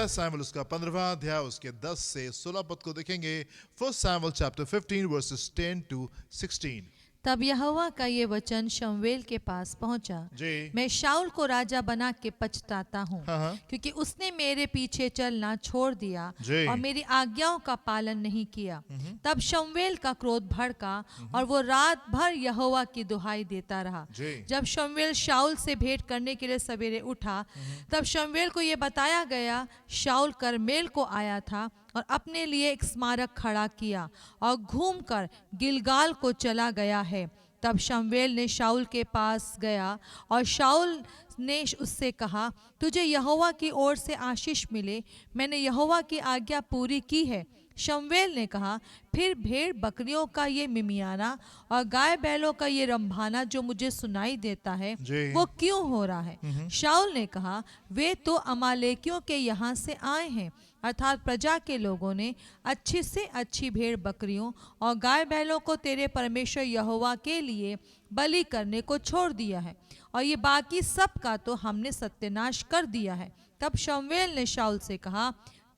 Samuel उसका 15वां अध्याय उसके 10 से 16 पद को देखेंगे। 1 Samuel chapter 15 verses 10 to 16। तब यहोवा का ये वचन शमूएल के पास पहुंचा, जी। मैं शाऊल को राजा बना के पछताता हूँ, हाँ। क्योंकि उसने मेरे पीछे चलना छोड़ दिया जी। और मेरी आज्ञाओं का पालन नहीं किया। तब शमूएल का क्रोध भड़का और वो रात भर यहोवा की दुहाई देता रहा। जी। जब शमूएल शाऊल से भेंट करने के लिए सवेरे उठा, तब शमूएल को ये बताया गया, शाऊल करमेल को आया था और अपने लिए एक स्मारक खड़ा किया और घूमकर गिलगाल को चला गया है। तब शमूएल ने शाऊल के पास गया और शाऊल ने उससे कहा, तुझे यहोवा की ओर से आशीष मिले, मैंने यहोवा की आज्ञा पूरी की है। शमूएल ने कहा, फिर भेड़ बकरियों का ये मिमियाना और गाय बैलों का ये रंभाना जो मुझे सुनाई देता है, वो क्यों हो रहा है? शाऊल ने कहा, वे तो अमालेकियों के यहाँ से आए हैं, अर्थात प्रजा के लोगों ने अच्छी से अच्छी भेड़ बकरियों और गाय बैलों को तेरे परमेश्वर यहोवा के लिए बलि करने को छोड़ दिया है, और ये बाकी सब का तो हमने सत्यानाश कर दिया है। तब शमूएल ने शाऊल से कहा,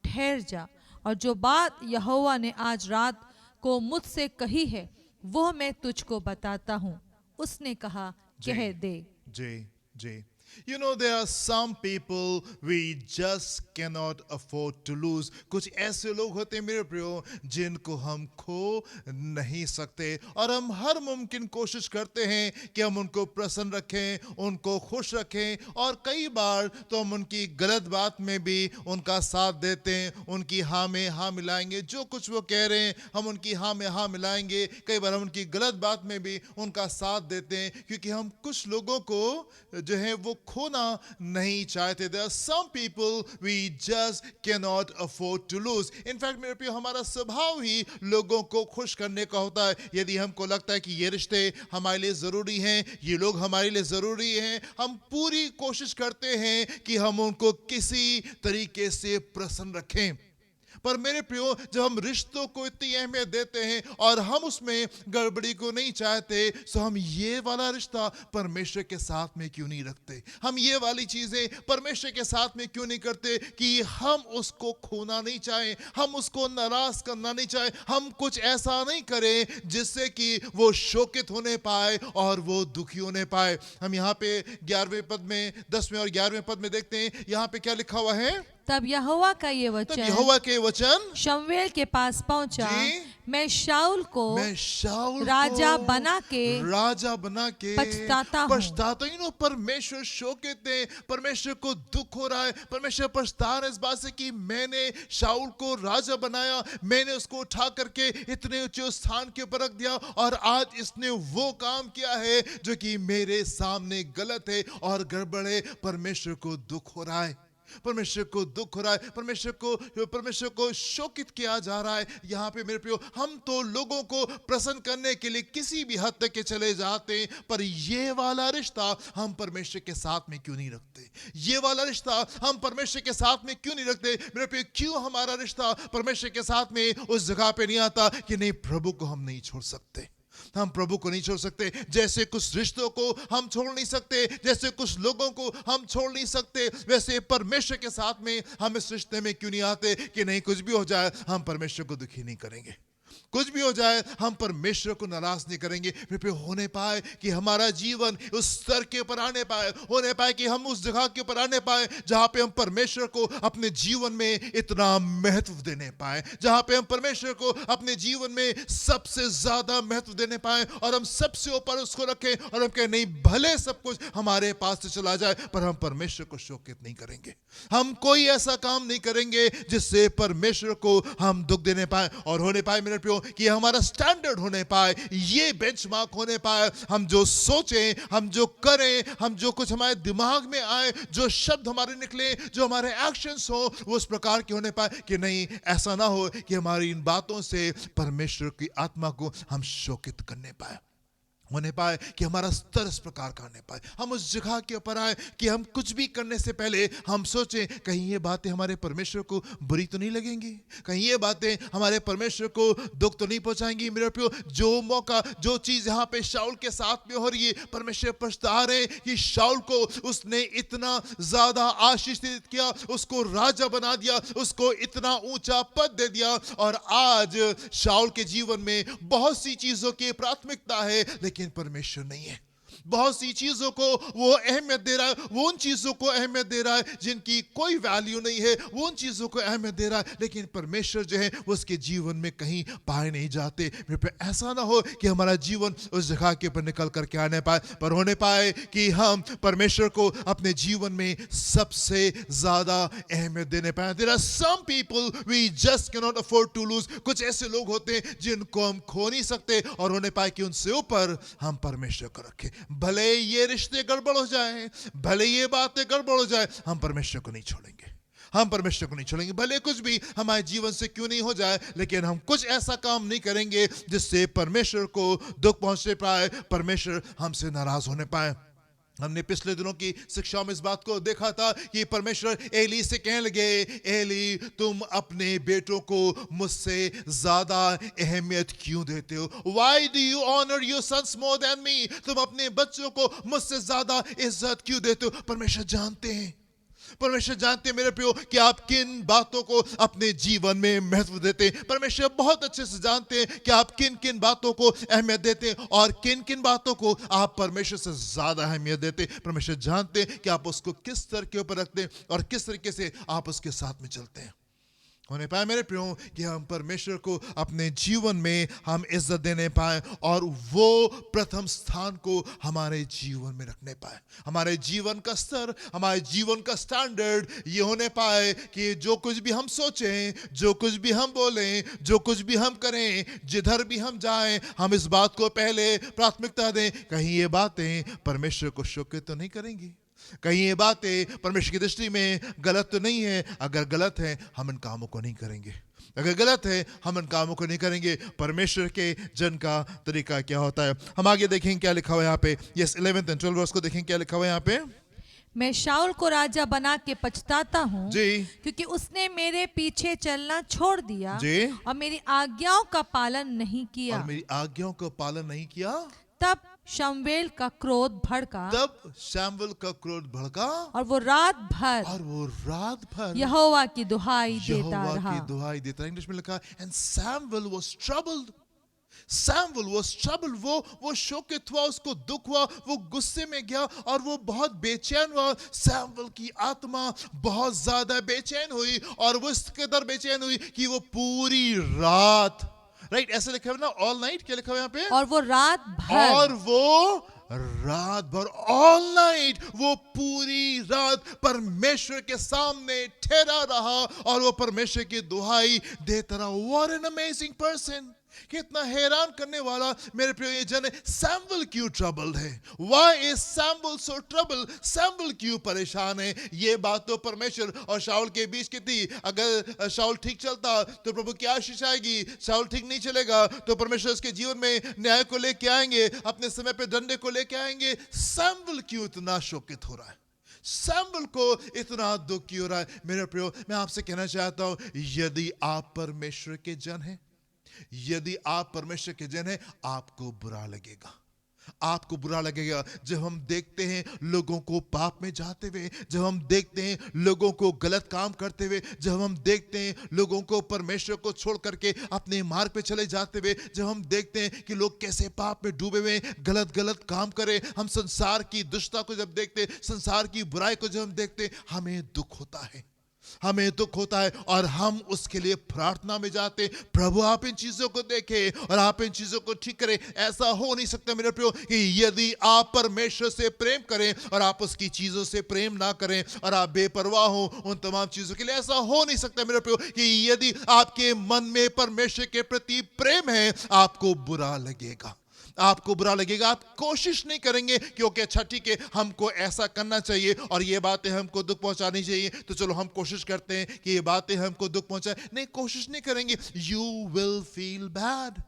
ठहर जा, और जो बात यहोवा ने आज रात को मुझसे कही है वो मैं तुझको बताता हूँ। उसने कहा, कह दे। जी जी। You know, there are some people we just cannot afford to lose. कुछ ऐसे लोग होते हैं मेरे प्रियो जिनको हम खो नहीं सकते, और हम हर मुमकिन कोशिश करते हैं कि हम उनको प्रसन्न रखें, उनको खुश रखें, और कई बार तो हम उनकी गलत बात में भी उनका साथ देते हैं, उनकी हाँ में हाँ मिलाएंगे, जो कुछ वो कह रहे हैं हम उनकी हाँ में हाँ मिलाएंगे। कई बार हम उनकी गलत बात में भी उनका साथ देते हैं, क्योंकि हम कुछ लोगों को जो है वो खोना नहीं चाहते। There are some people we just cannot afford to lose. In fact मेरे प्रिय, हमारा स्वभाव ही लोगों को खुश करने का होता है। यदि हमको लगता है कि ये रिश्ते हमारे लिए जरूरी हैं, ये लोग हमारे लिए जरूरी हैं, हम पूरी कोशिश करते हैं कि हम उनको किसी तरीके से प्रसन्न रखें। पर मेरे प्रियो, जब हम रिश्तों को इतनी अहमियत देते हैं और हम उसमें गड़बड़ी को नहीं चाहते, तो हम ये वाला रिश्ता परमेश्वर के साथ में क्यों नहीं रखते? हम ये वाली चीजें परमेश्वर के साथ में क्यों नहीं करते कि हम उसको खोना नहीं चाहें, हम उसको नाराज करना नहीं चाहें, हम कुछ ऐसा नहीं करें जिससे कि वो शोकित होने पाए और वो दुखी होने पाए। हम यहाँ पे 11वें पद में, 10वें और 11वें पद में देखते हैं, यहाँ पे क्या लिखा हुआ है? तब यहोवा का ये वचन यहोवा के वचन शमूएल के पास पहुंचा, मैं शाऊल को राजा बना के पछताता हूँ। परमेश्वर शोकित है, परमेश्वर को दुख हो रहा है, परमेश्वर पछता रहा है इस बात से कि मैंने शाऊल को राजा बनाया, मैंने उसको उठा करके इतने ऊंचे स्थान के ऊपर रख दिया, और आज इसने वो काम किया है जो कि मेरे सामने गलत है और गड़बड़ है। परमेश्वर को दुख हो रहा है, परमेश्वर को दुख हो रहा है, परमेश्वर को शोकित किया जा रहा है। यहाँ पे मेरे प्रियो, हम तो लोगों को प्रसन्न करने के लिए किसी भी हद तक के चले जाते हैं, पर ये वाला रिश्ता हम परमेश्वर के साथ में क्यों नहीं रखते? ये वाला रिश्ता हम परमेश्वर के साथ में क्यों नहीं रखते? मेरे प्रियो, क्यों हमारा रिश्ता परमेश्वर के साथ में उस जगह पे नहीं आता कि नहीं, प्रभु को हम नहीं छोड़ सकते, हम प्रभु को नहीं छोड़ सकते। जैसे कुछ रिश्तों को हम छोड़ नहीं सकते, जैसे कुछ लोगों को हम छोड़ नहीं सकते, वैसे परमेश्वर के साथ में हम इस रिश्ते में क्यों नहीं आते कि नहीं, कुछ भी हो जाए हम परमेश्वर को दुखी नहीं करेंगे, कुछ भी हो जाए हम परमेश्वर को नाराज नहीं करेंगे। फिर होने पाए कि हमारा जीवन उस स्तर के ऊपर आने पाए, होने पाए कि हम उस जगह के ऊपर आने पाए जहां पे हम परमेश्वर को अपने जीवन में इतना महत्व देने पाए, जहां पे हम परमेश्वर को अपने जीवन में सबसे ज्यादा महत्व देने पाए, और हम सबसे ऊपर उसको रखें, और हम कहें नहीं, भले सब कुछ हमारे पास से चला जाए पर हम परमेश्वर को शोकित नहीं करेंगे, हम कोई ऐसा काम नहीं करेंगे जिससे परमेश्वर को हम दुख देने पाए। और होने पाए मेरे प्रियो कि हमारा स्टैंडर्ड होने पाए, ये बेंचमार्क होने पाए, हम जो सोचें, हम जो करें, हम जो कुछ हमारे दिमाग में आए, जो शब्द हमारे निकले, जो हमारे एक्शंस हो, वो उस प्रकार के होने पाए कि नहीं, ऐसा ना हो कि हमारी इन बातों से परमेश्वर की आत्मा को हम शोकित करने पाए। होने पाए, कि हमारा स्तर इस प्रकार का आने पाए, हम उस जगह के ऊपर आए कि हम कुछ भी करने से पहले हम सोचें कहीं ये बातें हमारे परमेश्वर को बुरी तो नहीं लगेंगी, कहीं ये बातें हमारे परमेश्वर को दुख तो नहीं पहुंचाएंगी। मेरे प्रियो, जो मौका, जो चीज यहाँ पे शाऊल के साथ में हो रही है, परमेश्वर पछता रहे कि शाऊल को उसने इतना ज्यादा आशीषित किया, उसको राजा बना दिया, उसको इतना ऊंचा पद दे दिया, और आज शाऊल के जीवन में बहुत सी चीजों की प्राथमिकता है लेकिन परमेश्वर नहीं है। बहुत सी चीजों को वो अहमियत दे रहा है, वो उन चीजों को अहमियत दे रहा है जिनकी कोई वैल्यू नहीं है, वो उन चीजों को अहमियत दे रहा है, लेकिन परमेश्वर जो है वो उसके जीवन में कहीं पाए नहीं जाते। मेरे पे ऐसा ना हो कि हमारा जीवन उस जगह के ऊपर निकल करके आने पाए, पर होने पाए कि हम परमेश्वर को अपने जीवन में सबसे ज्यादा अहमियत देने पाए। There are some people we just cannot afford to lose। कुछ ऐसे लोग होते हैं जिनको हम खो नहीं सकते, और होने पाए कि उनसे ऊपर हम परमेश्वर को रखें। भले ये रिश्ते गड़बड़ हो जाए, भले ये बातें गड़बड़ हो जाए, हम परमेश्वर को नहीं छोड़ेंगे, हम परमेश्वर को नहीं छोड़ेंगे। भले कुछ भी हमारे जीवन से क्यों नहीं हो जाए, लेकिन हम कुछ ऐसा काम नहीं करेंगे जिससे परमेश्वर को दुख पहुंचने पाए, परमेश्वर हमसे नाराज होने पाए। हमने पिछले दिनों की शिक्षा में इस बात को देखा था कि परमेश्वर एली से कहने लगे, एली तुम अपने बेटों को मुझसे ज्यादा अहमियत क्यों देते हो? Why do you honor your sons more than me? तुम अपने बच्चों को मुझसे ज्यादा इज्जत क्यों देते हो? परमेश्वर जानते हैं, परमेश्वर जानते हैं मेरे प्रियो कि आप किन बातों को अपने जीवन में महत्व देते हैं। परमेश्वर बहुत अच्छे से जानते हैं कि आप किन किन बातों को अहमियत देते हैं और किन किन बातों को आप परमेश्वर से ज्यादा अहमियत देते हैं। परमेश्वर जानते हैं कि आप उसको किस स्तर के ऊपर रखते हैं और किस तरीके से आप उसके साथ में चलते हैं। होने पाए मेरे प्रियो कि हम परमेश्वर को अपने जीवन में हम इज्जत देने पाए और वो प्रथम स्थान को हमारे जीवन में रखने पाए। हमारे जीवन का स्तर, हमारे जीवन का स्टैंडर्ड ये होने पाए कि जो कुछ भी हम सोचें, जो कुछ भी हम बोलें, जो कुछ भी हम करें, जिधर भी हम जाएं, हम इस बात को पहले प्राथमिकता दें, कहीं ये बातें परमेश्वर को शोकित तो नहीं करेंगी, कहीं ये बातें परमेश्वर की दृष्टि में गलत तो नहीं है। अगर गलत है हम इन कामों को नहीं करेंगे, अगर गलत है हम इन कामों को नहीं करेंगे। परमेश्वर के जन का तरीका क्या होता है, हम आगे देखेंगे क्या लिखा हुआ है यहाँ पे। यस 11 और 12 वर्स को देखेंगे क्या लिखा हुआ है यहाँ पे। मैं शाऊल को राजा बना के पछताता हूँ जी, क्योंकि उसने मेरे पीछे चलना छोड़ दिया जी, और मेरी आज्ञाओं का पालन नहीं किया। और मेरी आज्ञाओं का पालन नहीं किया। तब शमूएल का क्रोध भड़का, तब शमूएल का क्रोध भड़का और वो रात भर यहोवा की दुहाई देता रहा। की दुहाई देता। इंग्लिश में लिखा and Samuel was troubled. Samuel was troubled, वो शोकित हुआ, उसको दुख हुआ, वो गुस्से में गया और वो बहुत बेचैन हुआ। सैमुएल की आत्मा बहुत ज्यादा बेचैन हुई और वो इस कदर बेचैन हुई कि वो पूरी रात, राइट ऐसे लिखा है ना, ऑल नाइट, क्या लिखा है यहाँ पे, और वो रात भर ऑल नाइट, वो पूरी रात परमेश्वर के सामने ठहरा रहा और वो परमेश्वर की दुहाई देता रहा। व्हाट एन अमेजिंग पर्सन, कितना हैरान करने वाला मेरे प्रिय ये जन है। सैमुएल क्यों ट्रबल्ड है? Why is Samuel so troubled? Samuel क्यों परेशान है? ये बात तो परमेश्वर और शाऊल के बीच की थी। अगर शाऊल ठीक चलता तो प्रभु की आशीष आएगी, शाऊल ठीक नहीं चलेगा तो परमेश्वर उसके जीवन में न्याय को लेके आएंगे, अपने समय पे डंडे को लेके आएंगे। सैमुएल क्यों इतना शोकित हो रहा है? सैमुएल को इतना दुख क्यों हो रहा है? मेरे प्रियो मैं आपसे कहना चाहता हूं, यदि आप परमेश्वर के जन हैं, यदि आप परमेश्वर के जन हैं, आपको बुरा लगेगा, आपको बुरा लगेगा जब हम देखते हैं लोगों को पाप में जाते हुए, जब हम देखते हैं लोगों को गलत काम करते हुए, जब हम देखते हैं लोगों को परमेश्वर को छोड़ करके अपने मार्ग पे चले जाते हुए, जब हम देखते हैं कि लोग कैसे पाप में डूबे हुए गलत काम करें, हम संसार की दुष्टता को जब देखते, संसार की बुराई को जब हम देखते, हमें दुख होता है, हमें दुख होता है और हम उसके लिए प्रार्थना में जाते, प्रभु आप इन चीजों को देखें और आप इन चीजों को ठीक करें। ऐसा हो नहीं सकता मेरे प्रियो कि यदि आप परमेश्वर से प्रेम करें और आप उसकी चीजों से प्रेम ना करें और आप बेपरवाह हो उन तमाम चीजों के लिए, ऐसा हो नहीं सकता मेरे प्रियो कि यदि आपके मन में परमेश्वर के प्रति प्रेम है, आपको बुरा लगेगा, आपको बुरा लगेगा। आप कोशिश नहीं करेंगे क्योंकि अच्छा ठीक है हमको ऐसा करना चाहिए और ये बातें हमको दुख पहुंचानी चाहिए, तो चलो हम कोशिश करते हैं कि ये बातें हमको दुख पहुंचाए, नहीं कोशिश नहीं करेंगे। यू विल फील बैड,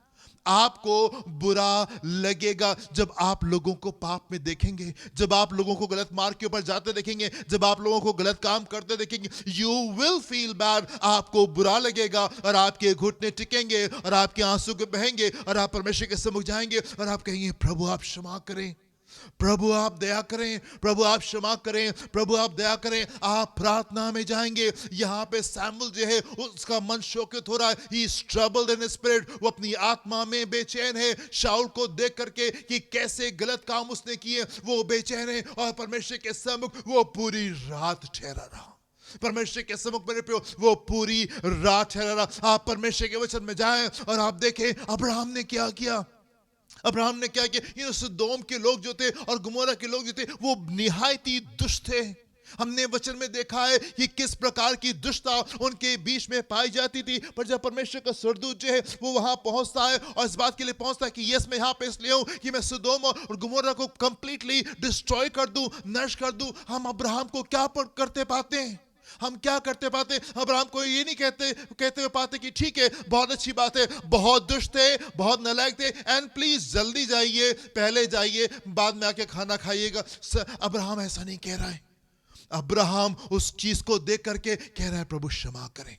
आपको बुरा लगेगा जब आप लोगों को पाप में देखेंगे, जब आप लोगों को गलत मार्ग के ऊपर जाते देखेंगे, जब आप लोगों को गलत काम करते देखेंगे। यू विल फील बैड, आपको बुरा लगेगा और आपके घुटने टिकेंगे और आपके आंसू के बहेंगे और आप परमेश्वर के सम्मुख जाएंगे और आप कहेंगे प्रभु आप क्षमा करें, प्रभु आप दया करें, प्रभु आप क्षमा करें, प्रभु आप दया करें। आप प्रार्थना में जाएंगे। यहाँ पे सैमुअल जो है उसका मन शोकित हो रहा है, he is troubled in spirit, वो अपनी आत्मा में बेचैन है शाऊल को देख करके कि कैसे गलत काम उसने किए, वो बेचैन है और परमेश्वर के सम्मुख वो पूरी रात ठहरा रहा। परमेश्वर के सम्मुख मेरे प्रियो वो पूरी रात ठहरा रहा। आप परमेश्वर के वचन में जाएं और आप देखें अब्राहम ने क्या किया। अब्राहम ने क्या किया, सदोम के लोग जो थे और गुमोरा के लोग जो थे वो निहायत ही दुष्ट थे। हमने वचन में देखा है कि किस प्रकार की दुष्टता उनके बीच में पाई जाती थी। पर जब परमेश्वर का स्वर्गदूत जो है वो वहां पहुंचता है और इस बात के लिए पहुंचता है कि यस मैं यहाँ पे इसलिए हूं कि मैं सदोम और गुमोरा को कंप्लीटली डिस्ट्रॉय कर दूं, नष्ट कर दूं। हम अब्राहम को क्या करते पाते हैं, हम क्या करते पाते? अब्राहम को ये नहीं कहते हुए पाते कि ठीक है बहुत अच्छी बात है, बहुत दुष्ट थे, बहुत नालायक थे, एंड प्लीज जल्दी जाइए, पहले जाइए, बाद में आके खाना खाइएगा। अब्राहम ऐसा नहीं कह रहा है। अब्राहम उस चीज को देख करके कह रहा है प्रभु क्षमा करें,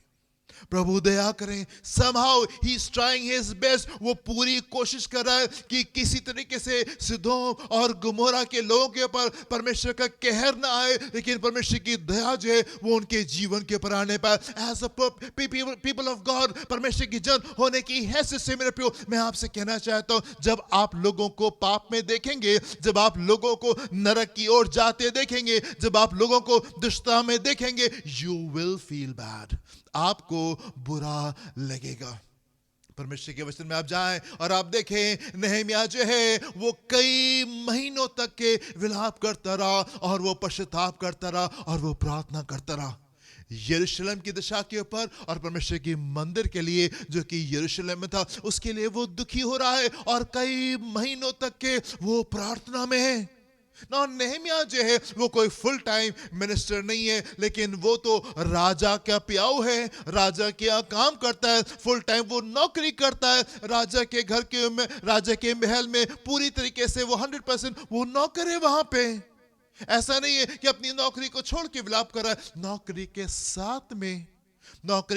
प्रभु दया करें। somehow he is trying his best, वो पूरी कोशिश कर रहा है कि किसी तरीके से सदोम और गुमोरा के लोगों के ऊपर परमेश्वर का कहर ना आए, लेकिन परमेश्वर की दया जो है वो उनके जीवन के ऊपर आने पाए। As a people of God, परमेश्वर की जन होने की हैसियत से मेरे प्रियो मैं आपसे कहना चाहता हूं, जब आप लोगों को पाप में देखेंगे, जब आप लोगों को नरक की ओर जाते देखेंगे, जब आप लोगों को दुष्टता में देखेंगे, यू विल फील बैड, आपको बुरा लगेगा। परमेश्वर के वचन में आप जाएं और आप देखें नहम्याह जो है वो कई महीनों तक के विलाप करता रहा और वो पश्चाताप करता रहा और वो प्रार्थना करता रहा यरूशलेम की दिशा के ऊपर और परमेश्वर के मंदिर के लिए जो कि यरूशलेम में था, उसके लिए वो दुखी हो रहा है और कई महीनों तक के वो प्रार्थना में है। ना नहम्याह जो है वो कोई फुल टाइम मिनिस्टर नहीं है, लेकिन वो तो राजा का प्याऊ है, राजा के यहाँ काम करता है, फुल टाइम वो नौकरी करता है राजा के घर के में, राजा के महल में पूरी तरीके से वो 100% वो नौकर है वहां पे। ऐसा नहीं है कि अपनी नौकरी को छोड़ के विलाप कर रहा है, नौकरी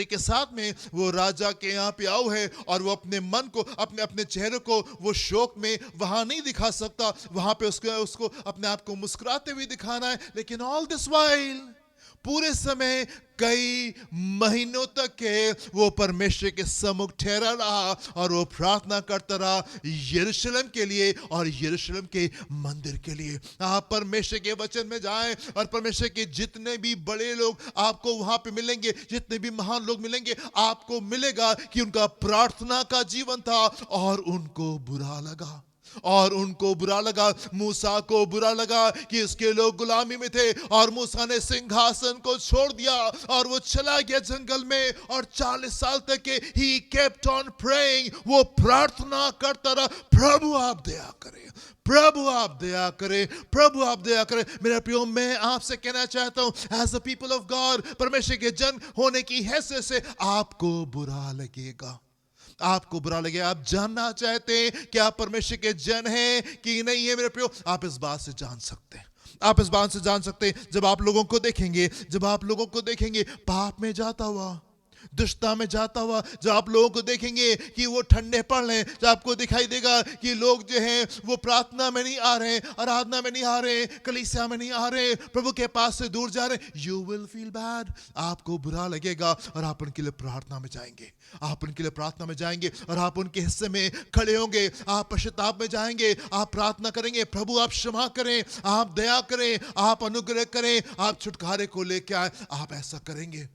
के साथ में वो राजा के यहाँ पे आओ है और वो अपने मन को, अपने चेहरे को वो शोक में वहां नहीं दिखा सकता, वहां पे उसको अपने आप को मुस्कुराते हुए दिखाना है। लेकिन ऑल दिस वाइल पूरे समय कई महीनों तक के वो परमेश्वर के सम्मुख ठहरा रहा और वो प्रार्थना करता रहा यरूशलेम के लिए और यरूशलेम के मंदिर के लिए। आप परमेश्वर के वचन में जाएं और परमेश्वर के जितने भी बड़े लोग आपको वहां पे मिलेंगे, जितने भी महान लोग मिलेंगे, आपको मिलेगा कि उनका प्रार्थना का जीवन था और उनको बुरा लगा। मूसा को बुरा लगा कि उसके लोग गुलामी में थे और मूसा ने सिंहासन को छोड़ दिया और वो चला गया जंगल में और 40 साल तक के ही kept on praying, वो प्रार्थना करता रहा, प्रभु आप दया करें, प्रभु आप दया करें, प्रभु आप दया करें। मेरे प्रियो मैं आपसे कहना चाहता हूं as a people of God, परमेश्वर के जन होने की हैसियत से आपको बुरा लगेगा, आपको बुरा लगे। आप जानना चाहते हैं कि आप परमेश्वर के जन हैं कि नहीं है मेरे प्रियो, आप इस बात से जान सकते हैं, आप इस बात से जान सकते हैं जब आप लोगों को देखेंगे पाप में जाता हुआ, दुष्टता में जाता हुआ, जब आप लोगों को देखेंगे कि वो ठंडे पड़ रहे हैं, जब आपको दिखाई देगा कि लोग जो हैं वो प्रार्थना में नहीं आ रहे हैं, आराधना में नहीं आ रहे हैं, कलीसिया में नहीं आ रहे हैं, प्रभु के पास से दूर जा रहे हैं, यू विल फील बैड, आपको बुरा लगेगा और आप उनके लिए प्रार्थना में जाएंगे, आप उनके लिए प्रार्थना में जाएंगे और आप उनके हिस्से में खड़े होंगे, आप पश्चाताप में जाएंगे, आप प्रार्थना करेंगे, प्रभु आप क्षमा करें, आप दया करें, आप अनुग्रह करें, आप छुटकारे को लेके आए, आप ऐसा करेंगे।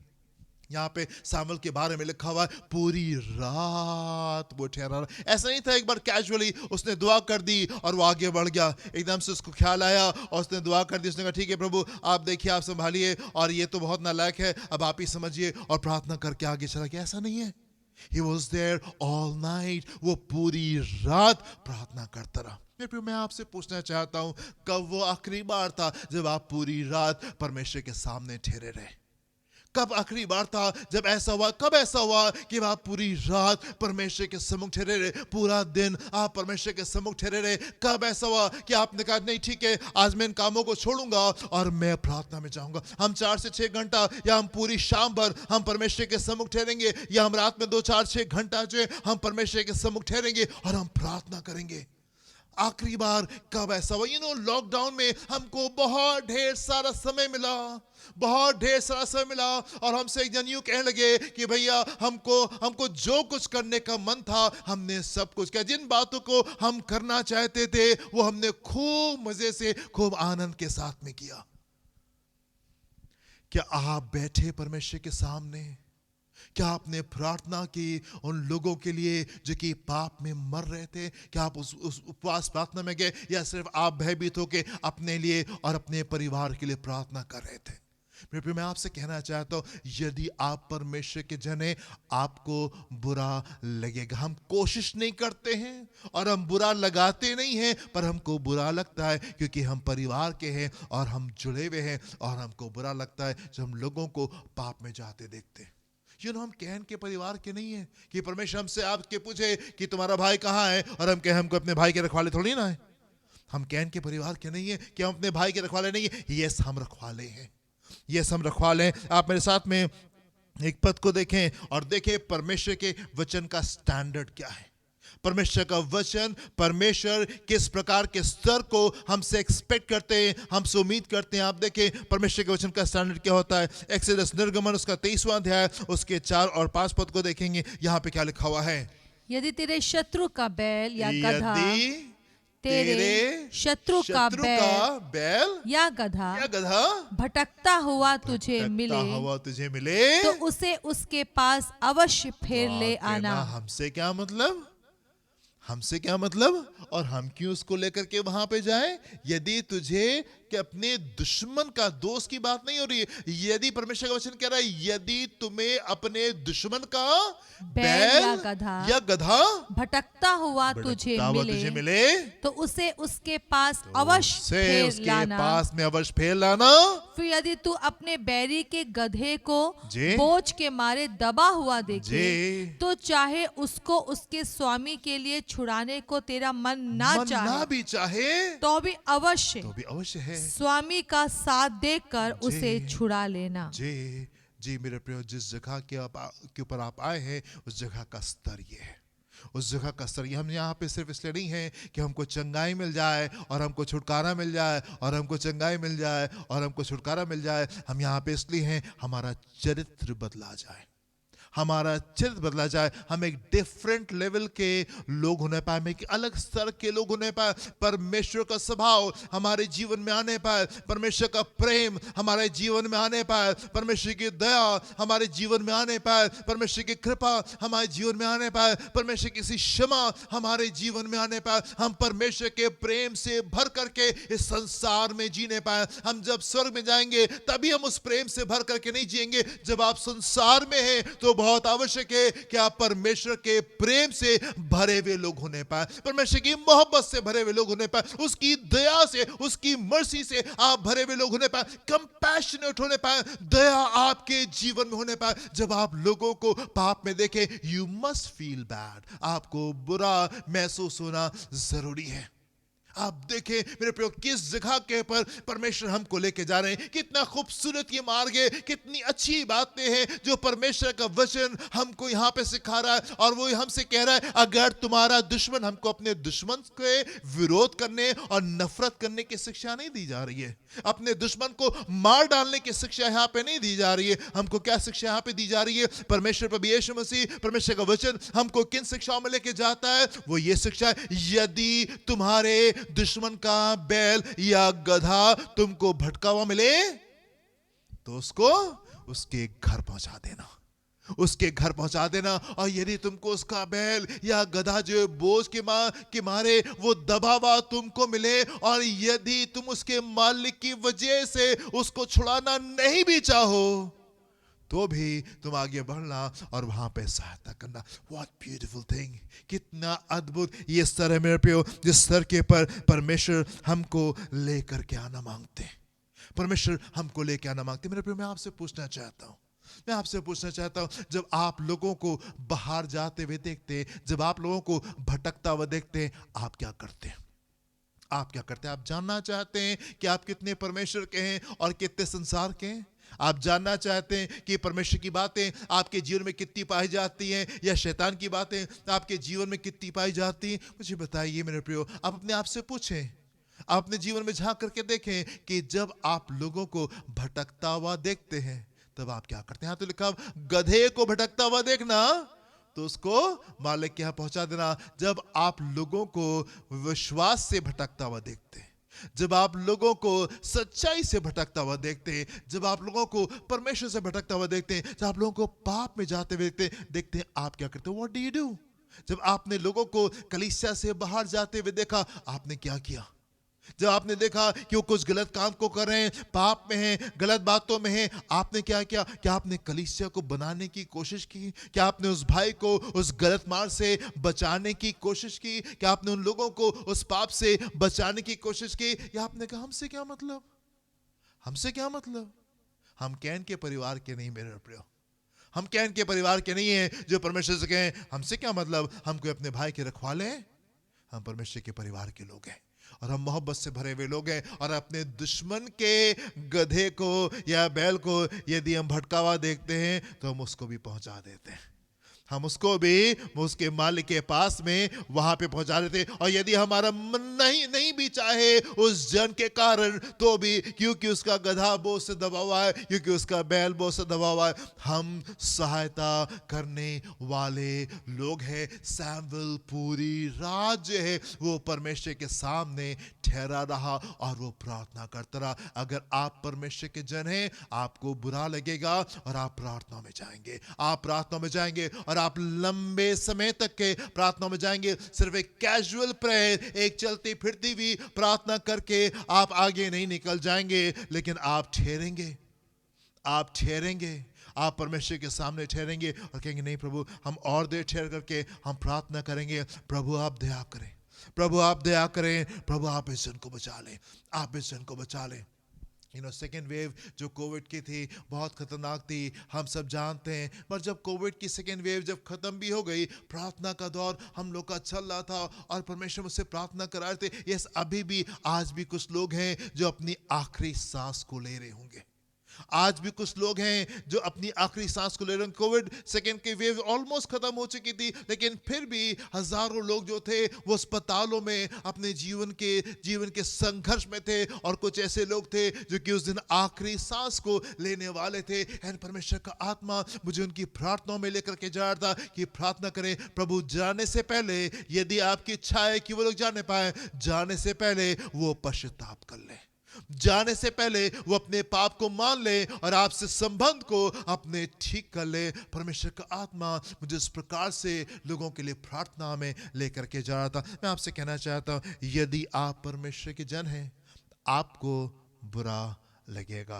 यहाँ पे सामुएल के बारे में लिखा हुआ है पूरी रात वो ठहरा रहा। ऐसा नहीं था एक बार कैजुअली उसने दुआ कर दी और वो आगे बढ़ गया, एकदम से उसको ख्याल आया और उसने दुआ कर दी, उसने कहा ठीक है प्रभु आप देखिए, आप संभालिए और ये तो बहुत नालायक है, अब आप ही समझिए, और प्रार्थना करके आगे चला गया। ऐसा नहीं है, He was there all night, वो पूरी रात प्रार्थना करता रहा। मैं आपसे पूछना चाहता हूं कब वो आखिरी बार था जब आप पूरी रात परमेश्वर के सामने ठहरे रहे? कब आखिरी बार था जब ऐसा हुआ? कब ऐसा हुआ कि आप पूरी रात परमेश्वर के सम्मुख ठहरे रहे, पूरा दिन आप परमेश्वर के सम्मुख ठहरे रहे? कब ऐसा हुआ कि आपने कहा नहीं ठीक है, आज मैं इन कामों को छोड़ूंगा और मैं प्रार्थना में जाऊंगा? हम 4 से 6 घंटा या हम पूरी शाम भर हम परमेश्वर के सम्मुख ठहरेंगे, या हम रात में 2 4 6 घंटा जो है हम परमेश्वर के सम्मुख ठहरेंगे और हम प्रार्थना करेंगे? आखिरी बार कब ऐसा हुआ? लॉकडाउन में हमको बहुत ढेर सारा समय मिला, बहुत ढेर सारा समय मिला, और हमसे एक जन यूं कहने लगे कि भैया हमको जो कुछ करने का मन था हमने सब कुछ किया। जिन बातों को हम करना चाहते थे वो हमने खूब मजे से, खूब आनंद के साथ में किया। क्या आप बैठे परमेश्वर के सामने? क्या आपने प्रार्थना की उन लोगों के लिए जो कि पाप में मर रहे थे? क्या आप उस उपवास प्रार्थना में गए, या सिर्फ आप भयभीत होकर अपने लिए और अपने परिवार के लिए प्रार्थना कर रहे थे? मैं आपसे कहना चाहता हूं, यदि आप परमेश्वर के जन हैं, आपको बुरा लगेगा। हम कोशिश नहीं करते हैं और हम बुरा लगाते नहीं हैं, पर हमको बुरा लगता है क्योंकि हम परिवार के हैं और हम जुड़े हुए हैं, और हमको बुरा लगता है जब हम लोगों को पाप में जाते देखते हैं। हम कहन के परिवार के नहीं है कि परमेश्वर हमसे आपके पूछे कि तुम्हारा भाई कहाँ है, और हम कहें हमको अपने भाई के रखवाले थोड़ी ना है। हम कहन के परिवार के नहीं है कि हम अपने भाई के रखवाले नहीं है। यस, हम रखवाले हैं। यस, हम रखवाले हैं। आप मेरे साथ में एक पद को देखें और देखें परमेश्वर के वचन का स्टैंडर्ड क्या है। परमेश्वर का वचन, परमेश्वर किस प्रकार के स्तर को हमसे एक्सपेक्ट करते हैं, हमसे उम्मीद करते हैं। आप देखें परमेश्वर के वचन का स्टैंडर्ड क्या होता है। एक्सोडस निर्गमन उसका 23वां अध्याय उसके 4 और 5 पद को देखेंगे। यहाँ पे क्या लिखा हुआ है? यदि तेरे शत्रु का बैल या गधा, यदि तेरे शत्रु का बैल या गधा भटकता हुआ तुझे मिले, तो उसे उसके पास अवश्य फेर ले आना। हमसे क्या मतलब? हमसे क्या मतलब? और हम क्यों उसको लेकर के वहां पे जाएं? यदि तुझे कि अपने दुश्मन का, दोस्त की बात नहीं हो रही है, यदि परमेश्वर का वचन कह रहा है यदि तुम्हें अपने दुश्मन का बैल या गधा भटकता हुआ तुझे मिले, तो उसे उसके पास अवश्य फेर लाना। फिर यदि तू अपने बैरी के गधे को बोझ के मारे दबा हुआ देखे, तो चाहे उसको उसके स्वामी के लिए छुड़ाने को तेरा मन ना भी चाहे, तो भी अवश्य है स्वामी का साथ देकर उसे छुड़ा लेना। जी मेरे प्रियो, जिस जगह के ऊपर आप आए हैं उस जगह का स्तर ये है। उस जगह का स्तर ये। हम यहाँ पे सिर्फ इसलिए नहीं है कि हमको चंगाई मिल जाए और हमको छुटकारा मिल जाए, और हमको चंगाई मिल जाए और हमको छुटकारा मिल जाए। हम यहाँ पे इसलिए हैं हमारा चरित्र बदला जाए, हमारा चरित्र बदला जाए, हम एक डिफरेंट लेवल के लोग होने पाए, हम एक अलग स्तर के लोग होने पाए। परमेश्वर का स्वभाव हमारे जीवन में आने पाए, परमेश्वर का प्रेम हमारे जीवन में आने पाए, परमेश्वर की दया हमारे जीवन में आने पाए, परमेश्वर की कृपा हमारे जीवन में आने पाए, परमेश्वर की क्षमा हमारे जीवन में आने पाए। हम परमेश्वर के प्रेम से भर करके इस संसार में जीने पाए। हम जब स्वर्ग में जाएंगे तभी हम उस प्रेम से भर करके नहीं जिएंगे। जब आप संसार में हैं तो बहुत आवश्यक है कि आप परमेश्वर के प्रेम से भरे हुए लोग होने पाए, परमेश्वर की मोहब्बत से भरे हुए लोग होने पाए, उसकी दया से, उसकी मर्सी से आप भरे हुए लोग होने पाए, कंपैशनेट होने पाए, दया आपके जीवन में होने पाए। जब आप लोगों को पाप में देखें, यू मस्ट फील बैड, आपको बुरा महसूस होना जरूरी है। आप देखें मेरे प्रियो, किस जगह के पर परमेश्वर हमको लेके जा रहे हैं। कितना खूबसूरत ये मार्ग है, कितनी अच्छी बातें हैं जो परमेश्वर का वचन हमको यहाँ पे सिखा रहा है। और वो हमसे कह रहा है अगर तुम्हारा दुश्मन, हमको अपने दुश्मन के विरोध करने और नफरत करने की शिक्षा नहीं दी जा रही है, अपने दुश्मन को मार डालने की शिक्षा यहाँ पे नहीं दी जा रही है। हमको क्या शिक्षा यहाँ पे दी जा रही है? परमेश्वर प्रभु यीशु मसीह, परमेश्वर का वचन हमको किन शिक्षाओं में लेके जाता है? वो ये शिक्षा है, यदि तुम्हारे दुश्मन का बैल या गधा तुमको भटका हुआ मिले तो उसको उसके घर पहुंचा देना, उसके घर पहुंचा देना। और यदि तुमको उसका बैल या गधा जो बोझ के मारे वो दबा हुआ तुमको मिले, और यदि तुम उसके मालिक की वजह से उसको छुड़ाना नहीं भी चाहो, तो भी तुम आगे बढ़ना और वहां पे सहायता करना। What beautiful thing! कितना अद्भुत ये स्तर है मेरे प्रियो, जिस स्तर के पर परमेश्वर हमको लेकर के आना मांगते हैं, परमेश्वर हमको लेकर आना मांगते हैं। मेरे प्रियो, मैं आपसे पूछना चाहता हूं, मैं आपसे पूछना चाहता हूं, जब आप लोगों को बाहर जाते हुए देखते हैं, जब आप लोगों को भटकता हुआ देखते हैं, आप क्या करते हैं? आप क्या करते हैं? आप जानना चाहते हैं कि आप कितने परमेश्वर के हैं और कितने संसार के हैं? आप जानना चाहते हैं कि परमेश्वर की बातें आपके जीवन में कितनी पाई जाती हैं या शैतान की बातें आपके जीवन में कितनी पाई जाती हैं? मुझे बताइए मेरे प्रियो, आप अपने आप से पूछें, आप अपने जीवन में झांक करके देखें कि जब आप लोगों को भटकता हुआ देखते हैं तब आप क्या करते हैं? हाँ, तो लिखा, गधे को भटकता हुआ देखना तो उसको मालिक के यहाँ पहुंचा देना। जब आप लोगों को विश्वास से भटकता हुआ देखते हैं, जब आप लोगों को सच्चाई से भटकता हुआ देखते हैं, जब आप लोगों को परमेश्वर से भटकता हुआ देखते हैं, जब आप लोगों को पाप में जाते हुए देखते हैं, आप क्या करते हो? What do you do? जब आपने लोगों को कलीसिया से बाहर जाते हुए देखा, आपने क्या किया? जब आपने देखा कि वो कुछ गलत काम को कर रहे हैं, पाप में हैं, गलत बातों में हैं, आपने क्या किया? क्या आपने कलीसिया को बनाने की कोशिश की? क्या आपने उस भाई को उस गलत मार्ग से बचाने की कोशिश की? क्या आपने उन लोगों को उस पाप से बचाने की कोशिश की? या आपने कहा हमसे क्या मतलब, हमसे क्या मतलब? हम कैन के परिवार के नहीं मेरे प्रियो, हम कैन के परिवार के नहीं हैं जो परमेश्वर से कहें हमसे क्या मतलब, हम कोई अपने भाई के रखवाले हैं? हम परमेश्वर के परिवार के लोग हैं और हम मोहब्बत से भरे हुए लोग हैं। और अपने दुश्मन के गधे को या बैल को यदि हम भटका हुआ देखते हैं तो हम उसको भी पहुंचा देते हैं, हम उसको भी उसके मालिक के पास में वहां पे पहुंचा देते। और यदि हमारा मन नहीं भी चाहे उस जन के कारण तो भी, क्योंकि उसका गधा बोझ से दबा हुआ है, क्योंकि उसका बैल बोझ से दबा हुआ है, हम सहायता करने वाले लोग हैं। सैमुअल पूरी रात जो है वो परमेश्वर के सामने ठहरा रहा और वो प्रार्थना करता रहा। अगर आप परमेश्वर के जन हैं, आपको बुरा लगेगा और आप प्रार्थना में जाएंगे, आप प्रार्थना में जाएंगे और आप लंबे समय तक के प्रार्थना में जाएंगे। सिर्फ एक कैजुअल प्रेयर, एक चलती फिरती हुई प्रार्थना करके आप आगे नहीं निकल जाएंगे, लेकिन आप ठहरेंगे, आप ठहरेंगे, आप परमेश्वर के सामने ठहरेंगे और कहेंगे नहीं प्रभु, हम और देर ठहर करके हम प्रार्थना करेंगे। प्रभु आप दया करें, प्रभु आप दया करें, प्रभु आप इस जन को बचा लें, आप इस जन को बचा लें। सेकेंड वेव जो कोविड की थी बहुत खतरनाक थी, हम सब जानते हैं। पर जब कोविड की सेकेंड वेव जब खत्म भी हो गई, प्रार्थना का दौर हम लोग का चल रहा था और परमेश्वर मुझसे प्रार्थना करा रहे थे। यस, अभी भी आज भी कुछ लोग हैं जो अपनी आखिरी सांस को ले रहे होंगे, आज भी कुछ लोग हैं जो अपनी आखिरी सांस को ले रहे हैं। कोविड सेकेंड की वेव ऑलमोस्ट खत्म हो चुकी थी, लेकिन फिर भी हजारों लोग जो थे वो अस्पतालों में अपने जीवन के संघर्ष में थे। और कुछ ऐसे लोग थे जो कि उस दिन आखिरी सांस को लेने वाले थे। एंड परमेश्वर का आत्मा मुझे उनकी प्रार्थनाओं में लेकर के जा रहा था कि प्रार्थना करें, प्रभु जाने से पहले यदि आपकी इच्छा है कि वो लोग जाने पाए, जाने से पहले वो पश्चाताप कर ले, जाने से पहले वो अपने पाप को मान ले और आपसे संबंध को अपने ठीक कर ले। परमेश्वर का आत्मा मुझे इस प्रकार से लोगों के लिए प्रार्थना में लेकर के जा रहा था। मैं आपसे कहना चाहता हूं, यदि आप परमेश्वर के जन हैं, आपको बुरा लगेगा,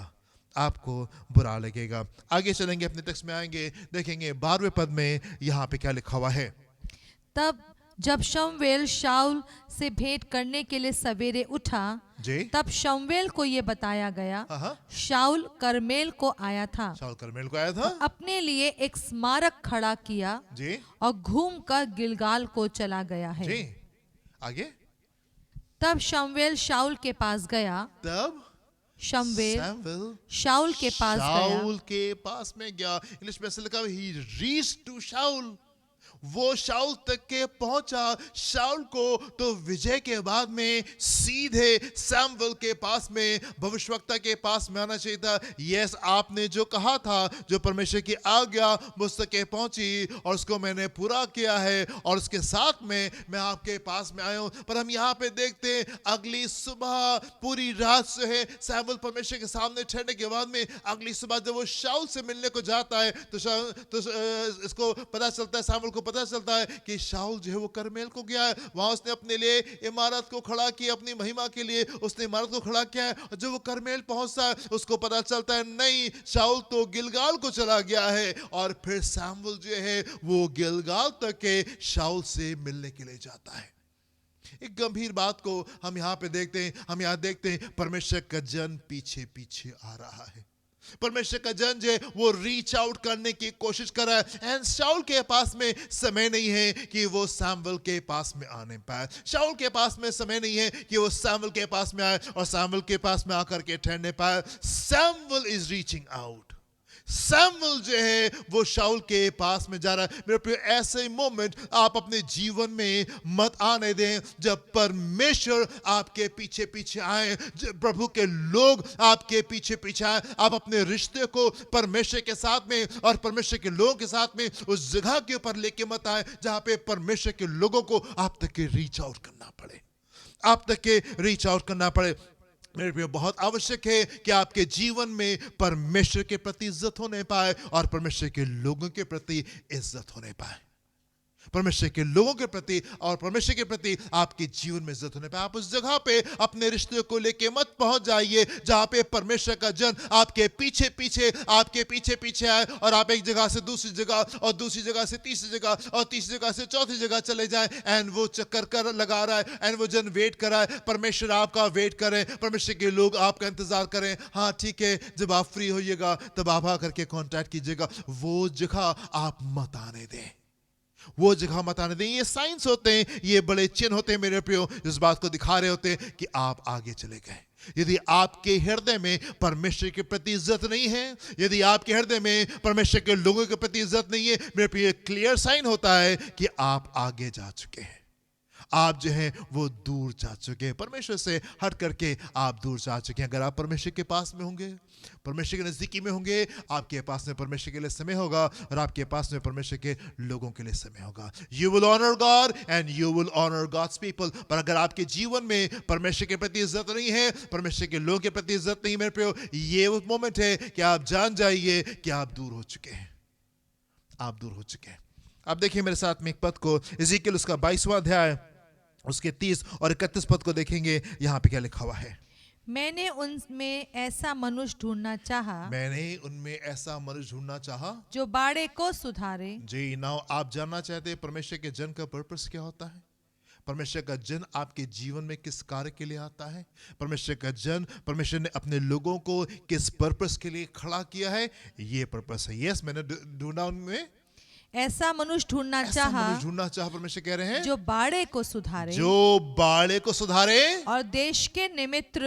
आपको बुरा लगेगा। आगे चलेंगे, अपने टेक्स्ट में आएंगे, देखेंगे 12वें पद में यहाँ पे क्या लिखा हुआ है। तब जब शमूएल शाऊल से भेंट करने के लिए सवेरे उठा, जी, तब शमूएल को ये बताया गया, हाँ, शाऊल करमेल को आया था, शाऊल करमेल को आया था, अपने लिए एक स्मारक खड़ा किया जी, और घूमकर गिलगाल को चला गया है। जी, आगे। तब शमूएल शाऊल के पास गया, तब शमूएल शाऊल के पास गया, शाऊल के पास में गया। इंग्लिश में ऐसे लिखा है, he reached to शाऊल, वो शाऊल तक के पहुंचा। शाऊल को तो विजय के बाद में सीधे सैमुएल के पास में, भविष्यवक्ता के पास में आना चाहिए था। यस, आपने जो कहा था, जो परमेश्वर की आज्ञा मुझ तक के पहुंची और उसको मैंने पूरा किया है और उसके साथ में मैं आपके पास में आया हूं। पर हम यहाँ पे देखते हैं, अगली सुबह पूरी रात से है सैमुएल परमेश्वर के सामने ठहरने के बाद में अगली सुबह जब वो शाऊल से मिलने को जाता है तो इसको पता चलता है, सैमुएल को पता चलता है कि शाऊल जो है वो करमेल को गया है। वहां उसने अपने लिए इमारत को खड़ा किया, अपनी महिमा के लिए उसने इमारत को खड़ा किया है। और जब वो करमेल पहुंचता है उसको पता चलता है नहीं, शाऊल तो गिलगाल को चला गया है। और फिर सैमुएल जो है वो गिलगाल तक के शाऊल से मिलने के लिए जाता है। एक गंभीर बात को हम यहाँ पे देखते हैं, हम यहाँ देखते हैं परमेश्वर का जन पीछे पीछे आ रहा है। परमेश्वर का जन जो है वो रीच आउट करने की कोशिश कर रहा है। एंड शाऊल के पास में समय नहीं है कि वो सैमुएल के पास में आने पाए। शाऊल के पास में समय नहीं है कि वो सैमुएल के पास में आए और सैमुएल के पास में आकर के ठहरने पाए। Samuel is reaching out. Samuel जो है वो शाऊल के पास में जा रहा है। मेरे प्रिय, ऐसे मोमेंट आप अपने जीवन में मत आने दें जब परमेश्वर आपके पीछे पीछे आए, जब प्रभु के लोग आपके पीछे पीछे आए। आप अपने रिश्ते को परमेश्वर के साथ में और परमेश्वर के लोगों के साथ में उस जगह के ऊपर लेके मत आए जहां पे परमेश्वर के लोगों को आप तक के रीच आउट करना पड़े, आप तक के रीच आउट करना पड़े। मेरे प्रिय, बहुत आवश्यक है कि आपके जीवन में परमेश्वर के प्रति इज्जत होने पाए और परमेश्वर के लोगों के प्रति इज्जत होने पाए। परमेश्वर के लोगों के प्रति और परमेश्वर के प्रति आपके जीवन में इज्जत होने पाए। आप उस जगह पे अपने रिश्ते को लेके मत पहुंच जाइए जहां पे परमेश्वर का जन आपके पीछे पीछे आए और आप एक जगह से दूसरी जगह और दूसरी जगह से तीसरी जगह और तीसरी जगह से चौथी जगह चले जाएं। एंड वो चक्कर कर लगा रहा है एंड वो जन वेट कर रहा है। परमेश्वर आपका वेट करें, परमेश्वर के लोग आपका इंतजार करें। हाँ ठीक है, जब आप फ्री होइएगा तब आप आकर के कांटेक्ट कीजिएगा। वो जगह आप मत आने दें, वो जगह मत आने दें। ये साइंस होते हैं, ये बड़े चिन्ह होते हैं मेरे प्रियो, इस बात को दिखा रहे होते हैं कि आप आगे चले गए। यदि आपके हृदय में परमेश्वर के प्रति इज्जत नहीं है, यदि आपके हृदय में परमेश्वर के लोगों के प्रति इज्जत नहीं है, मेरे प्रिय, क्लियर साइन होता है कि आप आगे जा चुके हैं, आप जो हैं वो दूर जा चुके हैं, परमेश्वर से हट करके आप दूर जा चुके हैं। अगर आप परमेश्वर के पास में होंगे, परमेश्वर के नजदीकी में होंगे, आपके पास में परमेश्वर के लिए समय होगा और आपके पास में परमेश्वर के लोगों के लिए समय होगा। You will honour God and you will honour God's people. पर अगर आपके जीवन में परमेश्वर के प्रति इज्जत नहीं है, परमेश्वर के लोगों के प्रति इज्जत नहीं, मेरे प्रियो, ये वो मोमेंट है कि आप जान जाइए कि आप दूर हो चुके हैं, आप दूर हो चुके हैं। आप देखिए मेरे साथ में एक पद को, इज़ीकियल उसका 22वां अध्याय उसके 30 और 31 पद को देखेंगे। यहाँ पे क्या लिखा हुआ है? मैंने उनमें ऐसा मनुष्य ढूंढना चाहा, मैंने उनमें ऐसा मनुष्य ढूंढना चाहा जो बाड़े को सुधारे। जी। नाउ आप जानना चाहते हैं परमेश्वर के जन का पर्पस क्या होता है? परमेश्वर का जन आपके जीवन में किस कार्य के लिए आता है? परमेश्वर का जन, परमेश्वर ने अपने लोगों को किस पर्पस के लिए खड़ा किया है? ये पर्पस है। यस, मैंने ढूंढा उनमें ऐसा मनुष्य ढूंढना चाहा, ढूंढना चाहा, परमेश्वर कह रहे हैं जो बाड़े को सुधारे, जो बाड़े को सुधारे और देश के निमित्त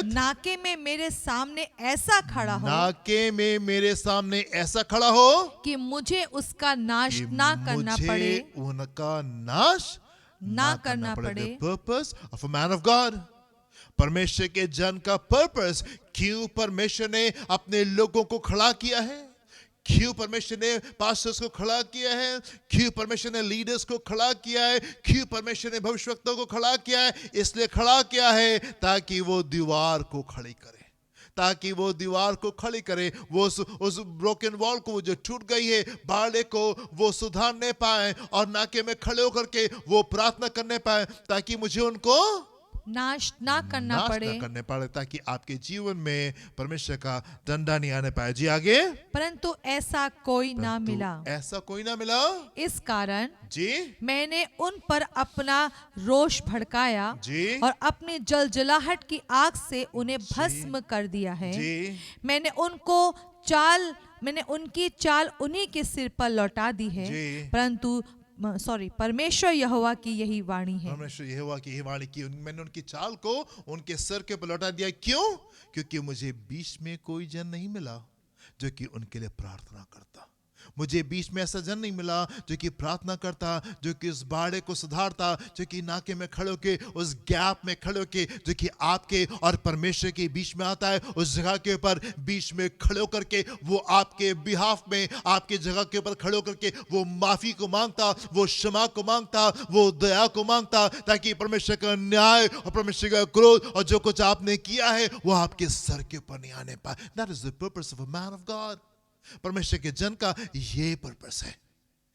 नाके में मेरे सामने ऐसा खड़ा हो, नाके में मेरे सामने ऐसा खड़ा हो कि मुझे उसका नाश ना करना पड़े, उनका नाश ना करना पड़े। Purpose of a man of God, परमेश्वर के जन का पर्पस, क्यों परमेश्वर ने अपने लोगों को खड़ा किया है, क्यों परमेश्वर ने पास्टर्स को खड़ा किया है, क्यों परमेश्वर ने लीडर्स को खड़ा किया है, क्यों परमेश्वर ने भविष्यवक्ताओं को खड़ा किया है? इसलिए खड़ा किया है ताकि वो दीवार को खड़ी करे, ताकि वो दीवार को खड़ी करे, वो उस ब्रोकन वॉल को जो टूट गई है, बाड़े को वो सुधारने पाए और नाके में खड़े होकर के वो प्रार्थना करने पाए ताकि मुझे उनको नाश ना करना पड़े, ताकि आपके जीवन में परमेश्वर का डंडा नहीं आने पाए। जी आगे। परंतु ऐसा कोई ना मिला, ऐसा कोई ना मिला। इस कारण जी मैंने उन पर अपना रोष भड़काया जी और अपनी जलजलाहट की आग से उन्हें भस्म कर दिया है। जी मैंने उनकी चाल उन्हीं के सिर पर लौटा दी है, परंतु परमेश्वर यहोवा की यही वाणी है। परमेश्वर यहोवा की यही वाणी की, मैंने उनकी चाल को उनके सर के पर लौटा दिया। क्यों? क्योंकि मुझे बीच में कोई जन नहीं मिला जो कि उनके लिए प्रार्थना करता। मुझे बीच में ऐसा जन नहीं मिला जो कि प्रार्थना करता, जो कि उस बाड़े को सुधारता, जो कि नाके में खड़े होके, उस गैप में खड़े होके, जो कि आपके और परमेश्वर के बीच में आता है, उस जगह के ऊपर बीच में खड़े होकर के वो आपके बिहाफ में, आपके जगह के ऊपर खड़े होकर के वो माफी को मांगता, वो क्षमा को मांगता, वो दया को मांगता, ताकि परमेश्वर का न्याय और परमेश्वर का क्रोध और जो कुछ आपने किया है वो आपके सर के ऊपर नहीं आने पाए। That is the purpose of a man of God. परमेश्वर के जन का ये पर्पस है।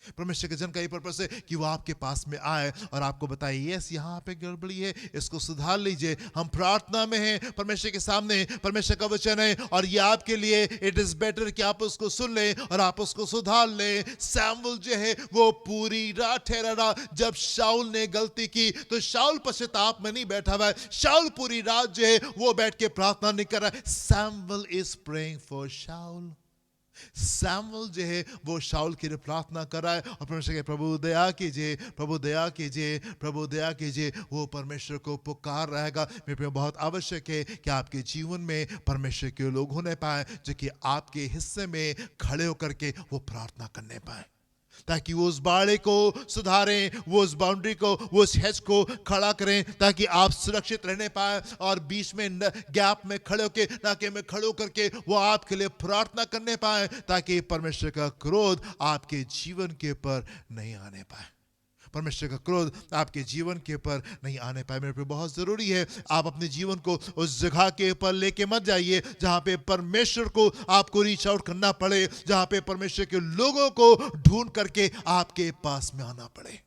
परमेश्वर के जन का ये पर्पस है कि वो आपके पास में आए और आपको बताए, यस यहाँ पे गड़बड़ी है, इसको सुधार लीजिए। हम प्रार्थना में हैं परमेश्वर के सामने, परमेश्वर का वचन है और ये आपके लिए इट इज बेटर कि आप उसको सुन लें और आप उसको सुधार लें। सैमुअल जो है वो पूरी रात ठहरा रहा। जब शाऊल ने गलती की तो शाऊल पश्चाताप में नहीं बैठा हुआ है, शाऊल पूरी रात जो है वो बैठ के प्रार्थना नहीं कर रहा है। Samuel is praying for Saul. Samuel जो है वो शाऊल के लिए प्रार्थना कर रहा है और परमेश्वर के प्रभु दया कीजिए, प्रभु दया कीजिए, प्रभु दया कीजिए। वो परमेश्वर को पुकार रहेगा। मेरे पे बहुत आवश्यक है कि आपके जीवन में परमेश्वर के लोग होने पाए जो कि आपके हिस्से में खड़े होकर के वो प्रार्थना करने पाए, ताकि वो उस बाड़े को सुधारें, वो उस बाउंड्री को, वो उस हेज को खड़ा करें, ताकि आप सुरक्षित रहने पाए और बीच में गैप में खड़े होकर, नाके में खड़े होकर के वो आपके लिए प्रार्थना करने पाए, ताकि परमेश्वर का क्रोध आपके जीवन के ऊपर नहीं आने पाए, परमेश्वर का क्रोध आपके जीवन के ऊपर नहीं आने पाए। मेरे पे बहुत जरूरी है आप अपने जीवन को उस जगह के ऊपर लेके मत जाइए जहां पे परमेश्वर को आपको रीच आउट करना पड़े, जहां पे परमेश्वर के लोगों को ढूंढ करके आपके पास में आना पड़े।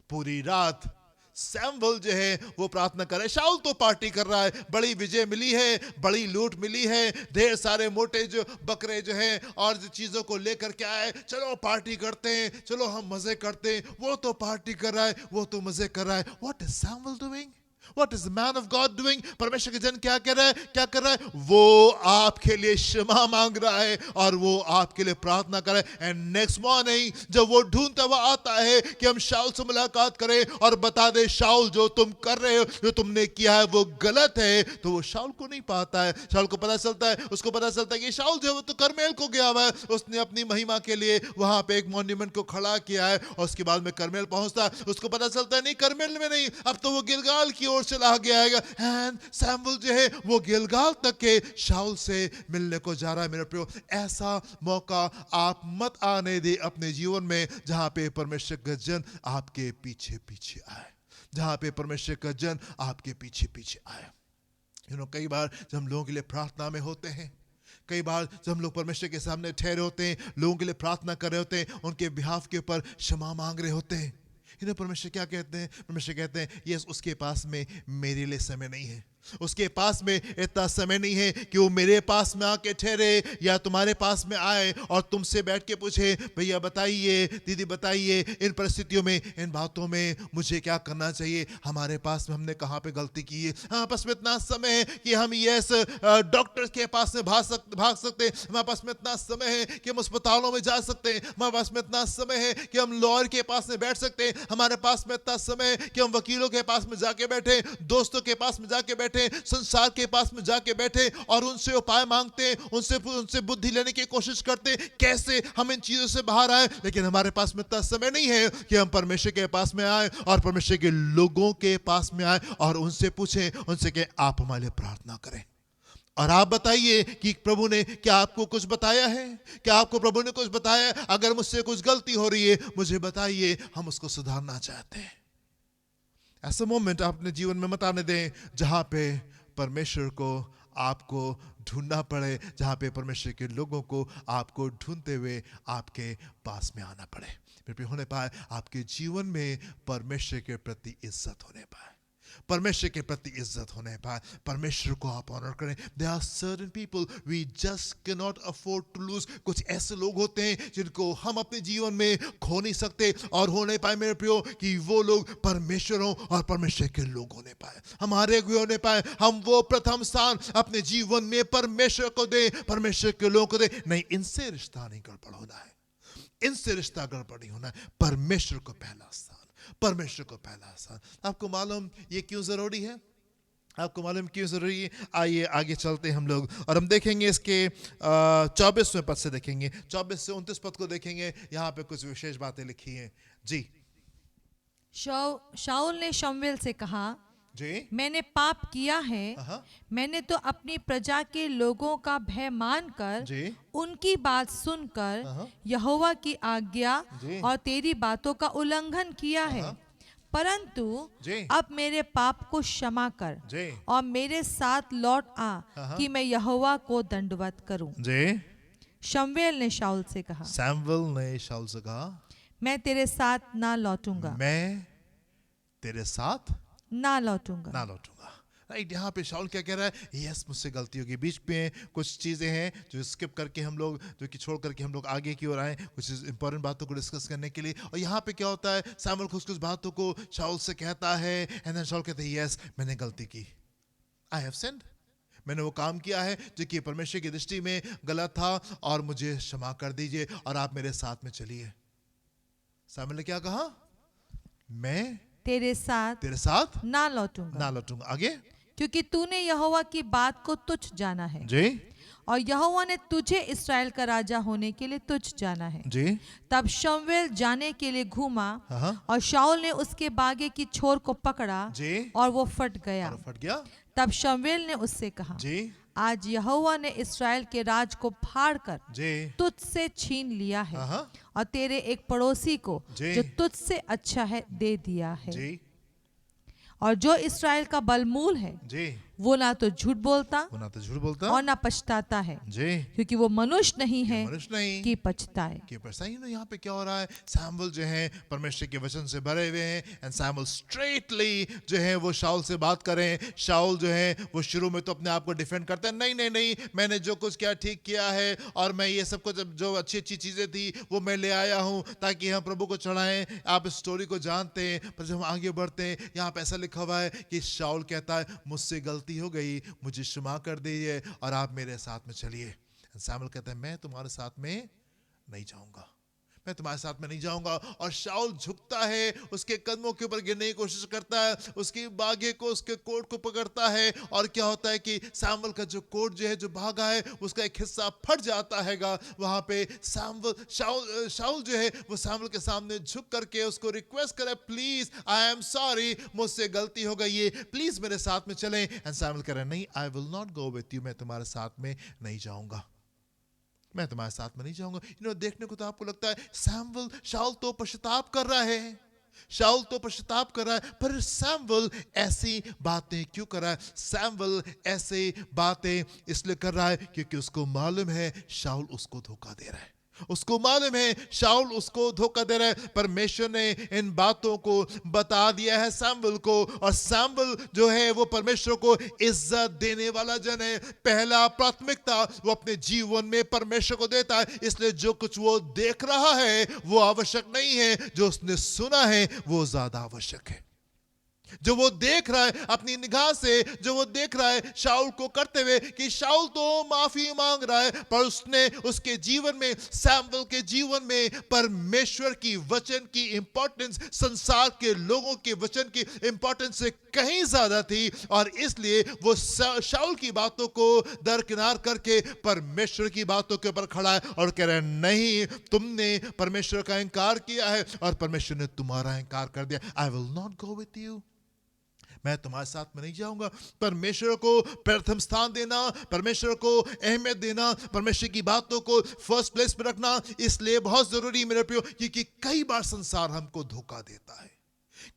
पूरी रात सैमुअल जो है वो प्रार्थना कर रहा है। शाऊल तो पार्टी कर रहा है, बड़ी विजय मिली है, बड़ी लूट मिली है, ढेर सारे मोटे जो बकरे जो हैं और जो चीजों को लेकर के आए, चलो पार्टी करते हैं, चलो हम मजे करते हैं। वो तो पार्टी कर रहा है, वो तो मजे कर रहा है। What is Samuel doing? What is the man of God doing? परमेश्वर के जन क्या कर रहा है, क्या कर रहा है? वो आपके लिए क्षमा मांग रहा है और वो आपके लिए प्रार्थना कर रहा है। एंड नेक्स्ट मॉर्निंग जब वो ढूंढता हुआ आता है कि हम शाऊल से मुलाकात करें और बता दे शाऊल जो तुम कर रहे हो, जो तुमने किया है वो गलत है, तो वो शाऊल को नहीं पाता है। शाऊल को पता चलता है, उसको पता चलता है कि शाऊल जो है वो तो करमेल को गया हुआ है, उसने अपनी महिमा के लिए वहां पे एक मॉन्यूमेंट को खड़ा किया है और उसके बाद में करमेल पहुंचता है। उसको पता चलता है नहीं, करमेल में नहीं, अब तो वो गिलगाल की ओर चला गया है। एंड सैमुअल जो है वो गिलगाल तक के शाऊल से मिलने को जा रहा है। मेरे प्रियो, ऐसा मौका आप मत आने दे अपने जीवन में जहां पे परमेश्वर का जन आपके पीछे पीछे आए, जहां पे परमेश्वर का जन आपके पीछे पीछे आए। कई बार जब हम लोगों के लिए प्रार्थना में होते हैं, कई बार जब हम लोग परमेश्वर के सामने ठहरे होते हैं, लोगों के लिए प्रार्थना कर रहे होते हैं, उनके बिहाफ के ऊपर क्षमा मांग रहे होते हैं, परमेश्वर क्या कहते हैं? परमेश्वर कहते हैं यस, उसके पास में मेरे लिए समय नहीं है, उसके पास में इतना समय नहीं है कि वो मेरे पास में आके ठहरे या तुम्हारे पास में आए और तुमसे बैठ के पूछे, भैया बताइए, दीदी बताइए, इन परिस्थितियों में, इन बातों में मुझे क्या करना चाहिए। हमारे पास में हमने कहाँ पे गलती की है? हमारे पास में इतना समय है कि हम यस डॉक्टर के पास में भाग सकते हैं, हमारे पास में इतना समय है कि हम अस्पतालों में जा सकते हैं, हमारे पास में इतना समय है कि हम लॉयर के पास में बैठ सकते हैं, हमारे पास में इतना समय है कि हम वकीलों के पास में जाके बैठे, दोस्तों के पास में जाके बैठे, संसार के पास में जाके बैठे और उनसे उपाय मांगते हैं, उनसे बुद्धि लेने की कोशिश करते हैं कैसे हम इन चीजों से बाहर आए। लेकिन हमारे पास में इतना समय नहीं है कि हम परमेश्वर के पास में आए और परमेश्वर के लोगों के पास में आए और उनसे पूछें, उनसे कहें आप हमारे लिए प्रार्थना करें और आप बताइए कि प्रभु ने क्या आपको कुछ बताया है, क्या आपको प्रभु ने कुछ बताया है? अगर मुझसे कुछ गलती हो रही है मुझे बताइए, हम उसको सुधारना चाहते हैं। ऐसा मोमेंट अपने जीवन में मत आने दें जहां पे परमेश्वर को आपको ढूंढना पड़े, जहां पे परमेश्वर के लोगों को आपको ढूंढते हुए आपके पास में आना पड़े। फिर होने पाए आपके जीवन में परमेश्वर के प्रति इज्जत होने पाए, परमेश्वर के प्रति इज्जत होने पाए, परमेश्वर को आप ऑनर करें। There are certain people we just cannot afford to lose। कुछ ऐसे लोग होते हैं जिनको हम अपने जीवन में खो नहीं सकते और हो नहीं पाए मेरे प्रियो कि वो लोग परमेश्वर हो और परमेश्वर के लोग होने पाए, हमारे अगुए होने पाए। हम वो प्रथम स्थान अपने जीवन में परमेश्वर को दें, परमेश्वर के लोगों को दें। नहीं, इनसे रिश्ता नहीं गड़बड़ होना है, इनसे रिश्ता गड़बड़ नहीं होना है। परमेश्वर को पहला स्थान, परमेश्वर को पहला स्थान। आपको मालूम ये क्यों जरूरी है? आपको मालूम क्यों जरूरी है? आइए आगे चलते हैं हम लोग और हम देखेंगे इसके 24वें पद से देखेंगे, 24 से 29 पद को देखेंगे। यहाँ पे कुछ विशेष बातें लिखी हैं जी। शाऊल ने शमूएल से कहा, जी मैंने पाप किया है, मैंने तो अपनी प्रजा के लोगों का भय मानकर जी उनकी बात सुनकर यहोवा की आज्ञा और तेरी बातों का उल्लंघन किया है, परंतु अब मेरे पाप को क्षमा कर और मेरे साथ लौट आ कि मैं यहोवा को दंडवत करूं। जी शमूएल ने शाऊल से कहा, सैमुएल ने शाऊल से कहा, मैं तेरे साथ ना लौटूंगा, मैं तेरे साथ ना लौटूंगा। ना लौटूंगा। राइट, यहाँ पे शाऊल क्या कह रहा है? यस, मुझसे गलती होगी। बीच में कुछ चीज़ें हैं जो स्किप करके हम लोग, जो कि छोड़ करके हम लोग आगे की ओर आए कुछ इंपॉर्टेंट बातों को डिस्कस करने के लिए। और यहाँ पे क्या होता है, सामुएल कुछ बातों को शाऊल से कहता है, एंड देन शाऊल कहता है यस, मैंने गलती की, आई हैव सिन्ड, मैंने वो काम किया है जो कि परमेश्वर की दृष्टि में गलत था, और मुझे क्षमा कर दीजिए और आप मेरे साथ में चलिए। सामुएल ने क्या कहा? मैं तेरे साथ ना लौटूंगा, ना लौटूंगा। आगे, क्योंकि तूने यहोवा की बात को तुच्छ जाना है, जी और यहोवा ने तुझे इस्राएल का राजा होने के लिए तुच्छ जाना है। जी, तब शमूएल जाने के लिए घूमा, हाँ और शाऊल ने उसके बागे की छोर को पकड़ा, जी, और वो फट गया। और फट गया। तब शमूएल ने उससे कहा, जी आज यहोवा ने इस्राएल के राज को फाड़कर जी, तुझसे छीन लिया है, हाँ और तेरे एक पड़ोसी को जी। जो तुझसे अच्छा है दे दिया है। जी और जो इस्राएल का बलमूल है जी, वो ना तो झूठ बोलता वो ना तो झूठ बोलता, और ना पछताता है, जी, क्योंकि वो मनुष्य नहीं है मनुष्य नहीं कि पछताए। कि पर सही ना। यहाँ पे क्या हो रहा है, सैमुएल जो है परमेश्वर के वचन से भरे हुए हैं, एंड सैमुएल स्ट्रेटली जो है वो शाऊल से बात करें। शाऊल जो है वो शुरू में तो अपने आप को डिफेंड करता है, नहीं नहीं नहीं, मैंने जो कुछ किया ठीक किया है, और मैं ये सब कुछ जो अच्छी अच्छी चीजें थी वो मैं ले आया हूँ ताकि हम प्रभु को चढ़ाएं। आप इस स्टोरी को जानते हैं, पर जब हम आगे बढ़ते हैं यहाँ पे ऐसा लिखा हुआ है कि शाऊल कहता है मुझसे गलती हो गई, मुझे क्षमा कर दीजिए और आप मेरे साथ में चलिए। सैमुएल कहता है मैं तुम्हारे साथ में नहीं जाऊंगा, मैं तुम्हारे साथ में नहीं जाऊंगा। और शाऊल झुकता है, उसके कदमों के ऊपर गिरने की कोशिश करता है, उसकी बागे को, उसके कोट को पकड़ता है, और क्या होता है कि सैमुएल का जो कोट जो है जो भागा है उसका एक हिस्सा फट जाता हैगा। वहां पे शाऊल जो है वो सैमुएल के सामने झुक करके उसको रिक्वेस्ट करे, प्लीज आई एम सॉरी, मुझसे गलती हो गई है, प्लीज मेरे साथ में चलें। एंड सैमुएल कह रहा है नहीं, I will not go with you, मैं तुम्हारे साथ में नहीं जाऊंगा, मैं तुम्हारे साथ में नहीं जाऊंगा। देखने को तो आपको लगता है शाऊल तो पश्चाताप कर रहा है, शाऊल तो पश्चाताप कर रहा है, पर सैमुएल ऐसी बातें क्यों कर रहा है? सैमुएल ऐसे बातें इसलिए कर रहा है क्योंकि उसको मालूम है शाऊल उसको धोखा दे रहा है, उसको मालूम है शाऊल उसको धोखा दे रहा है। परमेश्वर ने इन बातों को बता दिया है सैमुएल को, और सैमुएल जो है वो परमेश्वर को इज्जत देने वाला जन है। पहला प्राथमिकता वो अपने जीवन में परमेश्वर को देता है, इसलिए जो कुछ वो देख रहा है वो आवश्यक नहीं है, जो उसने सुना है वो ज्यादा आवश्यक है। जो वो देख रहा है अपनी निगाह से, जो वो देख रहा है शाऊल को करते हुए कि शाऊल तो माफी मांग रहा है, पर उसने उसके जीवन में, सैमुएल के जीवन में परमेश्वर की वचन की इंपॉर्टेंस संसार के लोगों के वचन की इंपॉर्टेंस से कहीं ज्यादा थी, और इसलिए वो शाऊल की बातों को दरकिनार करके परमेश्वर की बातों के ऊपर खड़ा है और कह रहा है नहीं, तुमने परमेश्वर का इनकार किया है और परमेश्वर ने तुम्हारा इनकार कर दिया, I will not go with you, मैं तुम्हारे साथ में नहीं जाऊंगा। परमेश्वर को प्रथम स्थान देना, परमेश्वर को अहमियत देना, परमेश्वर की बातों को फर्स्ट प्लेस पे रखना इसलिए बहुत जरूरी मेरे प्रियो, क्योंकि कई बार संसार हमको धोखा देता है,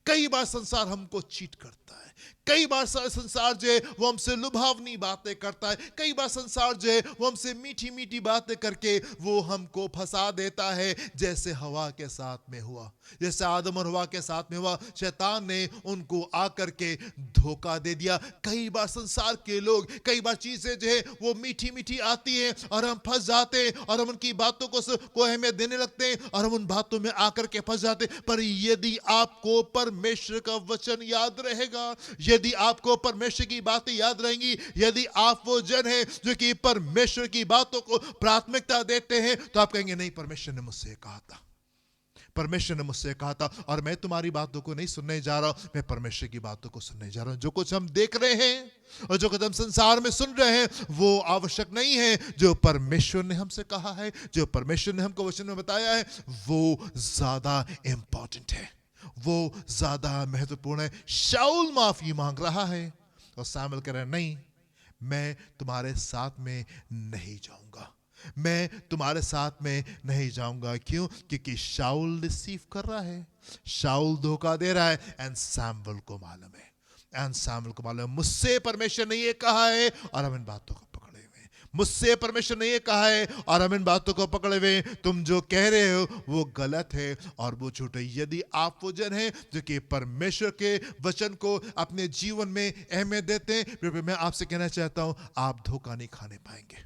कई बार संसार हमको चीट करता है, कई बार संसार जो है वो हमसे लुभावनी बातें करता है, कई बार संसार जो है वो हमसे मीठी मीठी बातें करके वो हमको फंसा देता है, जैसे हवा के साथ में हुआ, जैसे आदम और हवा के साथ में हुआ। शैतान ने उनको आकर के धोखा दे दिया। कई बार संसार के लोग, कई बार चीजें जो है वो मीठी मीठी आती हैं और हम फंस जाते हैं और हम उनकी बातों को अहमियत देने लगते हैं और हम उन बातों में आकर के फंस जाते हैं। पर यदि आपको परमेश्वर का वचन याद रहेगा, यदि आपको परमेश्वर की बातें याद रहेंगी, यदि आप वो जन हैं जो कि परमेश्वर की बातों को प्राथमिकता देते हैं, तो आप कहेंगे नहीं, परमेश्वर ने मुझसे कहा था, परमेश्वर ने मुझसे कहा था, और मैं तुम्हारी बातों को नहीं सुनने जा रहा हूं, मैं परमेश्वर की बातों को सुनने जा रहा हूं। जो कुछ हम देख रहे हैं और जो कुछ हम संसार में सुन रहे हैं वो आवश्यक नहीं है, जो परमेश्वर ने हमसे कहा है, जो परमेश्वर ने हमको वचन में बताया है, वो ज्यादा इंपॉर्टेंट है, वो ज्यादा महत्वपूर्ण है। शाऊल माफी मांग रहा है और सैमुएल कह रहा है नहीं, मैं तुम्हारे साथ में नहीं जाऊंगा, मैं तुम्हारे साथ में नहीं जाऊंगा। क्यों? क्योंकि शाऊल रिसीव कर रहा है, शाऊल धोखा दे रहा है, एंड सैमुएल को मालूम है, एंड सैमुएल को मालूम है मुझसे परमेश्वर ने ये कहा है और हम इन बातों को पकड़े हुए हैं। मुझसे परमेश्वर ने ये कहा है और हम इन बातों को पकड़े हुए हैं। तुम जो कह रहे हो वो गलत है और वो झूठ है। यदि आप वो जन हैं जो कि परमेश्वर के वचन को अपने जीवन में अहमियत देते हैं, फिर मैं आपसे कहना चाहता हूं, आप धोखा नहीं खाने पाएंगे।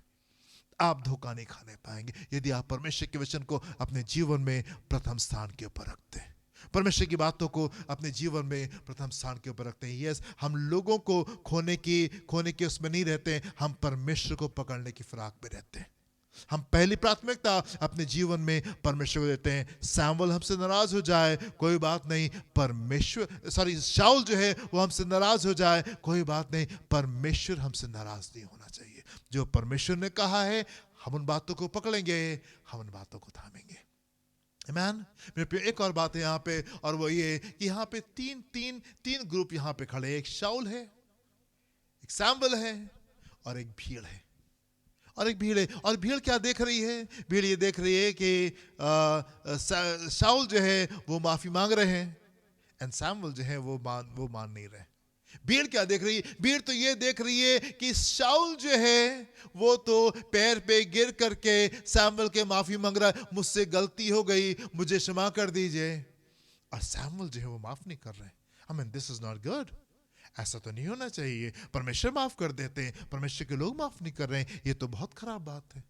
आप धोखा नहीं खाने पाएंगे यदि आप परमेश्वर के वचन को अपने जीवन में प्रथम स्थान के ऊपर रखते हैं, परमेश्वर की बातों को अपने जीवन में प्रथम स्थान के ऊपर रखते हैं। यस, हम लोगों को खोने के उसमें नहीं रहते हैं, हम परमेश्वर को पकड़ने की फिराक में रहते हैं। हम पहली प्राथमिकता अपने जीवन में परमेश्वर को देते हैं। सैमुअल हमसे नाराज हो जाए कोई बात नहीं, शाऊल जो है वो हमसे नाराज हो जाए कोई बात नहीं, परमेश्वर हमसे नाराज नहीं होना चाहिए। जो परमेश्वर ने कहा है हम उन बातों को पकड़ेंगे, हम उन बातों को थामेंगे। आमीन। मेरे प्रिय, एक और बात है यहाँ पे, और वो ये कि यहाँ पे तीन ग्रुप यहाँ पे खड़े, एक शाऊल है, एक सैमुअल है और एक भीड़ है। और भीड़ क्या देख रही है? भीड़ ये देख रही है कि शाऊल जो है वो माफी मांग रहे हैं एंड सैमुअल जो है वो मान नहीं रहे। भीड़ क्या देख रही है? भीड़ तो ये देख रही है कि शाऊल जो है वो तो पैर पे गिर करके सैमुअल के माफी मांग रहा है, मुझसे गलती हो गई, मुझे क्षमा कर दीजिए। और सैमुअल जो है वो माफ नहीं कर रहे। I mean, this is not good. ऐसा तो नहीं होना चाहिए। परमेश्वर माफ कर देते हैं, परमेश्वर के लोग माफ नहीं कर रहे हैं। ये तो बहुत खराब बात है,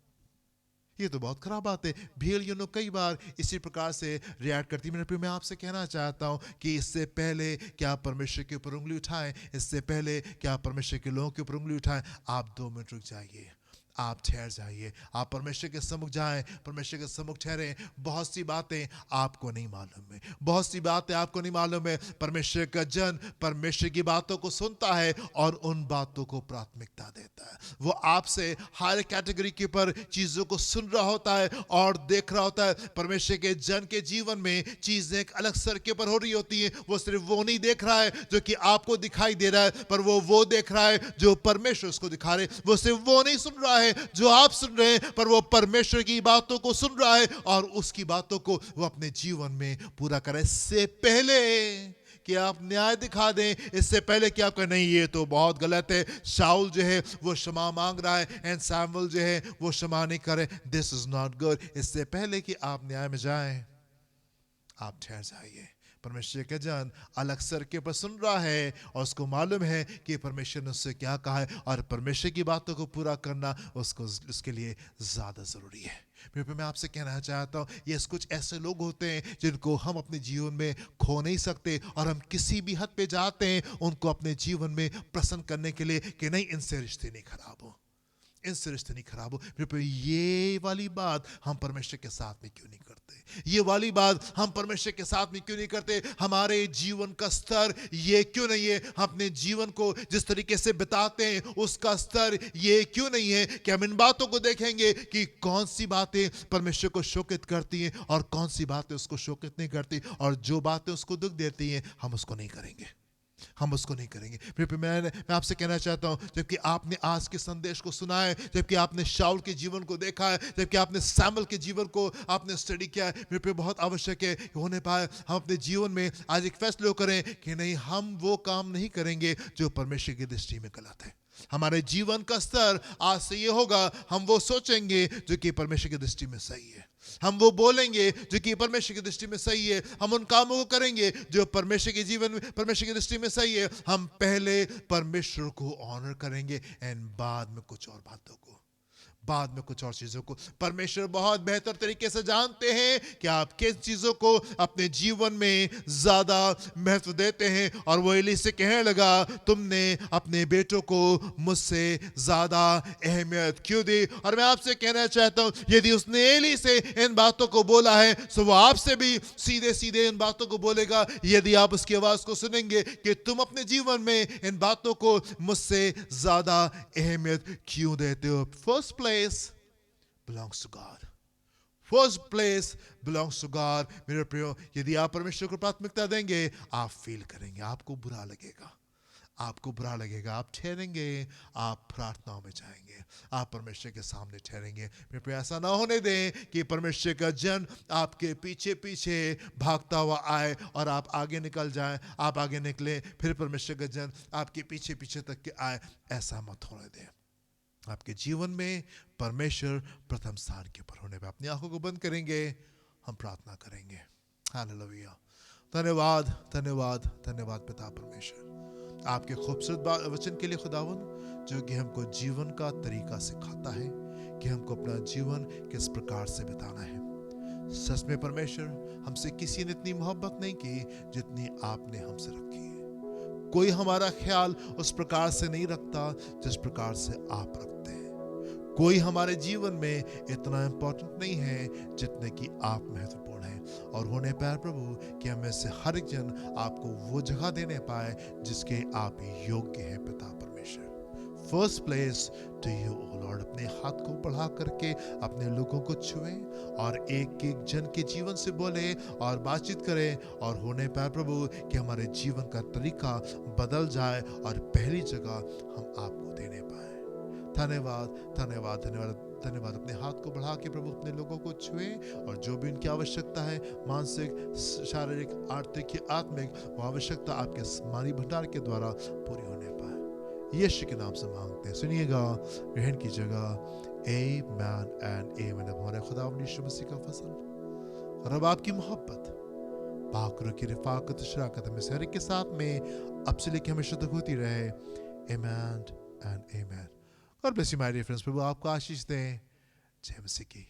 ये तो बहुत खराब बात है। भीड़ कई बार इसी प्रकार से रिएक्ट करती है। मेरे प्रिय, मैं आपसे कहना चाहता हूं कि इससे पहले कि आप परमेश्वर के ऊपर उंगली उठाएं, इससे पहले कि आप परमेश्वर के लोगों के ऊपर उंगली उठाएं, आप 2 मिनट रुक जाइए, आप ठहर जाइए, आप परमेश्वर के सम्मुख जाएं, परमेश्वर के सम्मुख ठहरें। बहुत सी बातें आपको नहीं मालूम है, बहुत सी बातें आपको नहीं मालूम है। परमेश्वर का जन परमेश्वर की बातों को सुनता है और उन बातों को प्राथमिकता देता है। वो आपसे हर कैटेगरी के ऊपर चीजों को सुन रहा होता है और देख रहा होता है। परमेश्वर के जन के जीवन में चीजें एक अलग स्तर के ऊपर हो रही होती है। वो सिर्फ वो नहीं देख रहा है जो कि आपको दिखाई दे रहा है, पर वो देख रहा है जो परमेश्वर उसको दिखा रहे। वो सिर्फ वो नहीं सुन रहा है जो आप सुन रहे हैं, पर वो परमेश्वर की बातों को सुन रहा है और उसकी बातों को वो अपने जीवन में पूरा करे। इससे पहले कि आप न्याय दिखा दें, इससे पहले कि आप कहें नहीं ये तो बहुत गलत है, शाऊल जो है वो क्षमा मांग रहा है एंड सैमुअल जो है वो क्षमा नहीं करे, दिस इज नॉट गुड, इससे पहले कि आप न्याय में जाएं, आप ठहर जाइए। परमेश्वर का जन अलग स्तर के पर सुन रहा है और उसको मालूम है कि परमेश्वर ने उससे क्या कहा है और परमेश्वर की बातों को पूरा करना उसके लिए ज्यादा जरूरी है। मैं आपसे कहना चाहता हूँ, ये कुछ ऐसे लोग होते हैं जिनको हम अपने जीवन में खो नहीं सकते और हम किसी भी हद पे जाते हैं उनको अपने जीवन में प्रसन्न करने के लिए कि नहीं इनसे रिश्ते नहीं खराब हो, इनसे रिश्ते नहीं खराब हो। ये वाली बात हम परमेश्वर के साथ में क्यों नहीं करते? ये वाली बात हम परमेश्वर के साथ में क्यों नहीं करते? हमारे जीवन का स्तर ये क्यों नहीं है? हम अपने जीवन को जिस तरीके से बिताते हैं उसका स्तर ये क्यों नहीं है कि हम इन बातों को देखेंगे कि कौन सी बातें परमेश्वर को शोकित करती हैं और कौन सी बातें उसको शोकित नहीं करती, और जो बातें उसको दुख देती हैं हम उसको नहीं करेंगे, हम उसको नहीं करेंगे। फिर मैं आपसे कहना चाहता हूं, जबकि आपने आज के संदेश को सुना है, जबकि आपने शाऊल के जीवन को देखा है, जबकि आपने सैमुअल के जीवन को आपने स्टडी किया है, मेरे पे बहुत आवश्यक है कि होने पाए हम अपने जीवन में आज एक फैसला करें कि नहीं, हम वो काम नहीं करेंगे जो परमेश्वर की दृष्टि में गलत है। हमारे जीवन का स्तर आज से ये होगा, हम वो सोचेंगे जो कि परमेश्वर की दृष्टि में सही है, हम वो बोलेंगे जो कि परमेश्वर की दृष्टि में सही है, हम उन कामों को करेंगे जो परमेश्वर के जीवन में परमेश्वर की दृष्टि में सही है। हम पहले परमेश्वर को ऑनर करेंगे एंड बाद में कुछ और बातों को, बाद में कुछ और चीजों को। परमेश्वर बहुत बेहतर तरीके से जानते हैं कि आप किन चीजों को अपने जीवन में ज्यादा महत्व देते हैं, और वो एली से कहने लगा तुमने अपने बेटों को मुझसे ज्यादा अहमियत क्यों दी? और मैं आपसे कहना चाहता हूं, यदि उसने एली से इन बातों को बोला है तो वो आपसे भी सीधे सीधे इन बातों को बोलेगा, यदि आप उसकी आवाज को सुनेंगे कि तुम अपने जीवन में इन बातों को मुझसे ज्यादा अहमियत क्यों देते हो। First place belongs to God. First place belongs to God. मेरे प्रियो, यदि आप परमेश्वर को प्राथमिकता देंगे आप फील करेंगे, आपको बुरा लगेगा, आपको बुरा लगेगा, आप ठहरेंगे, आप प्रार्थनाओं में जाएंगे, आप परमेश्वर के सामने ठहरेंगे। मेरे प्रियो, ऐसा ना होने दें कि परमेश्वर का जन आपके पीछे पीछे भागता हुआ आए और आप आगे निकल जाएं, आप आगे निकले फिर परमेश्वर का जन आपके पीछे पीछे तक के आए, ऐसा मत होने दें। आपके जीवन में परमेश्वर प्रथम स्थान के ऊपर होने पे। अपनी आंखों को बंद करेंगे, हम प्रार्थना करेंगे। हालेलुया। धन्यवाद धन्यवाद धन्यवाद पिता परमेश्वर, आपके खूबसूरत वचन के लिए खुदावन, जो कि हमको जीवन का तरीका सिखाता है कि हमको अपना जीवन किस प्रकार से बिताना है। सच में परमेश्वर, हमसे किसी ने इतनी मोहब्बत नहीं की जितनी आपने हमसे रखी है। कोई हमारा ख्याल उस प्रकार से नहीं रखता जिस प्रकार से आप रखते हैं। कोई हमारे जीवन में इतना इम्पोर्टेंट नहीं है जितने कि आप महत्वपूर्ण हैं। और होने पाए प्रभु कि हमें से हर एक जन आपको वो जगह देने पाए जिसके आप योग्य हैं पिता परमेश्वर। First place to you O Lord. अपने हाथ को बढ़ा करके अपने लोगों को छुए और एक एक जन के जीवन से बोले और बातचीत करें, और होने पाए प्रभु कि हमारे जीवन का तरीका बदल जाए और पहली जगह हम आपको देने पाए। धन्यवाद धन्यवाद धन्यवाद धन्यवाद। अपने हाथ को बढ़ा के प्रभु अपने लोगों को छुए, और जो भी उनकी आवश्यकता है, मानसिक, शारीरिक, आर्थिक या आत्मिक, वो आवश्यकता आपके आसमानी भंडार के द्वारा पूरी होने पाए। यीशु के नाम से मांगते हैं, सुनिएगा, ग्रहण कीजिएगा। आमेन एंड आमेन। अब हमारे खुदा यीशु मसीह का फजल और अब आपकी मोहब्बत, पाक रूह की रफ़ाकत शराकत में से हर एक के साथ में अब से लेकर हमेशा तक होती रहे। Amen and amen. God bless you my dear friends. प्रभु आपको आशीष दें। जय मसीह की।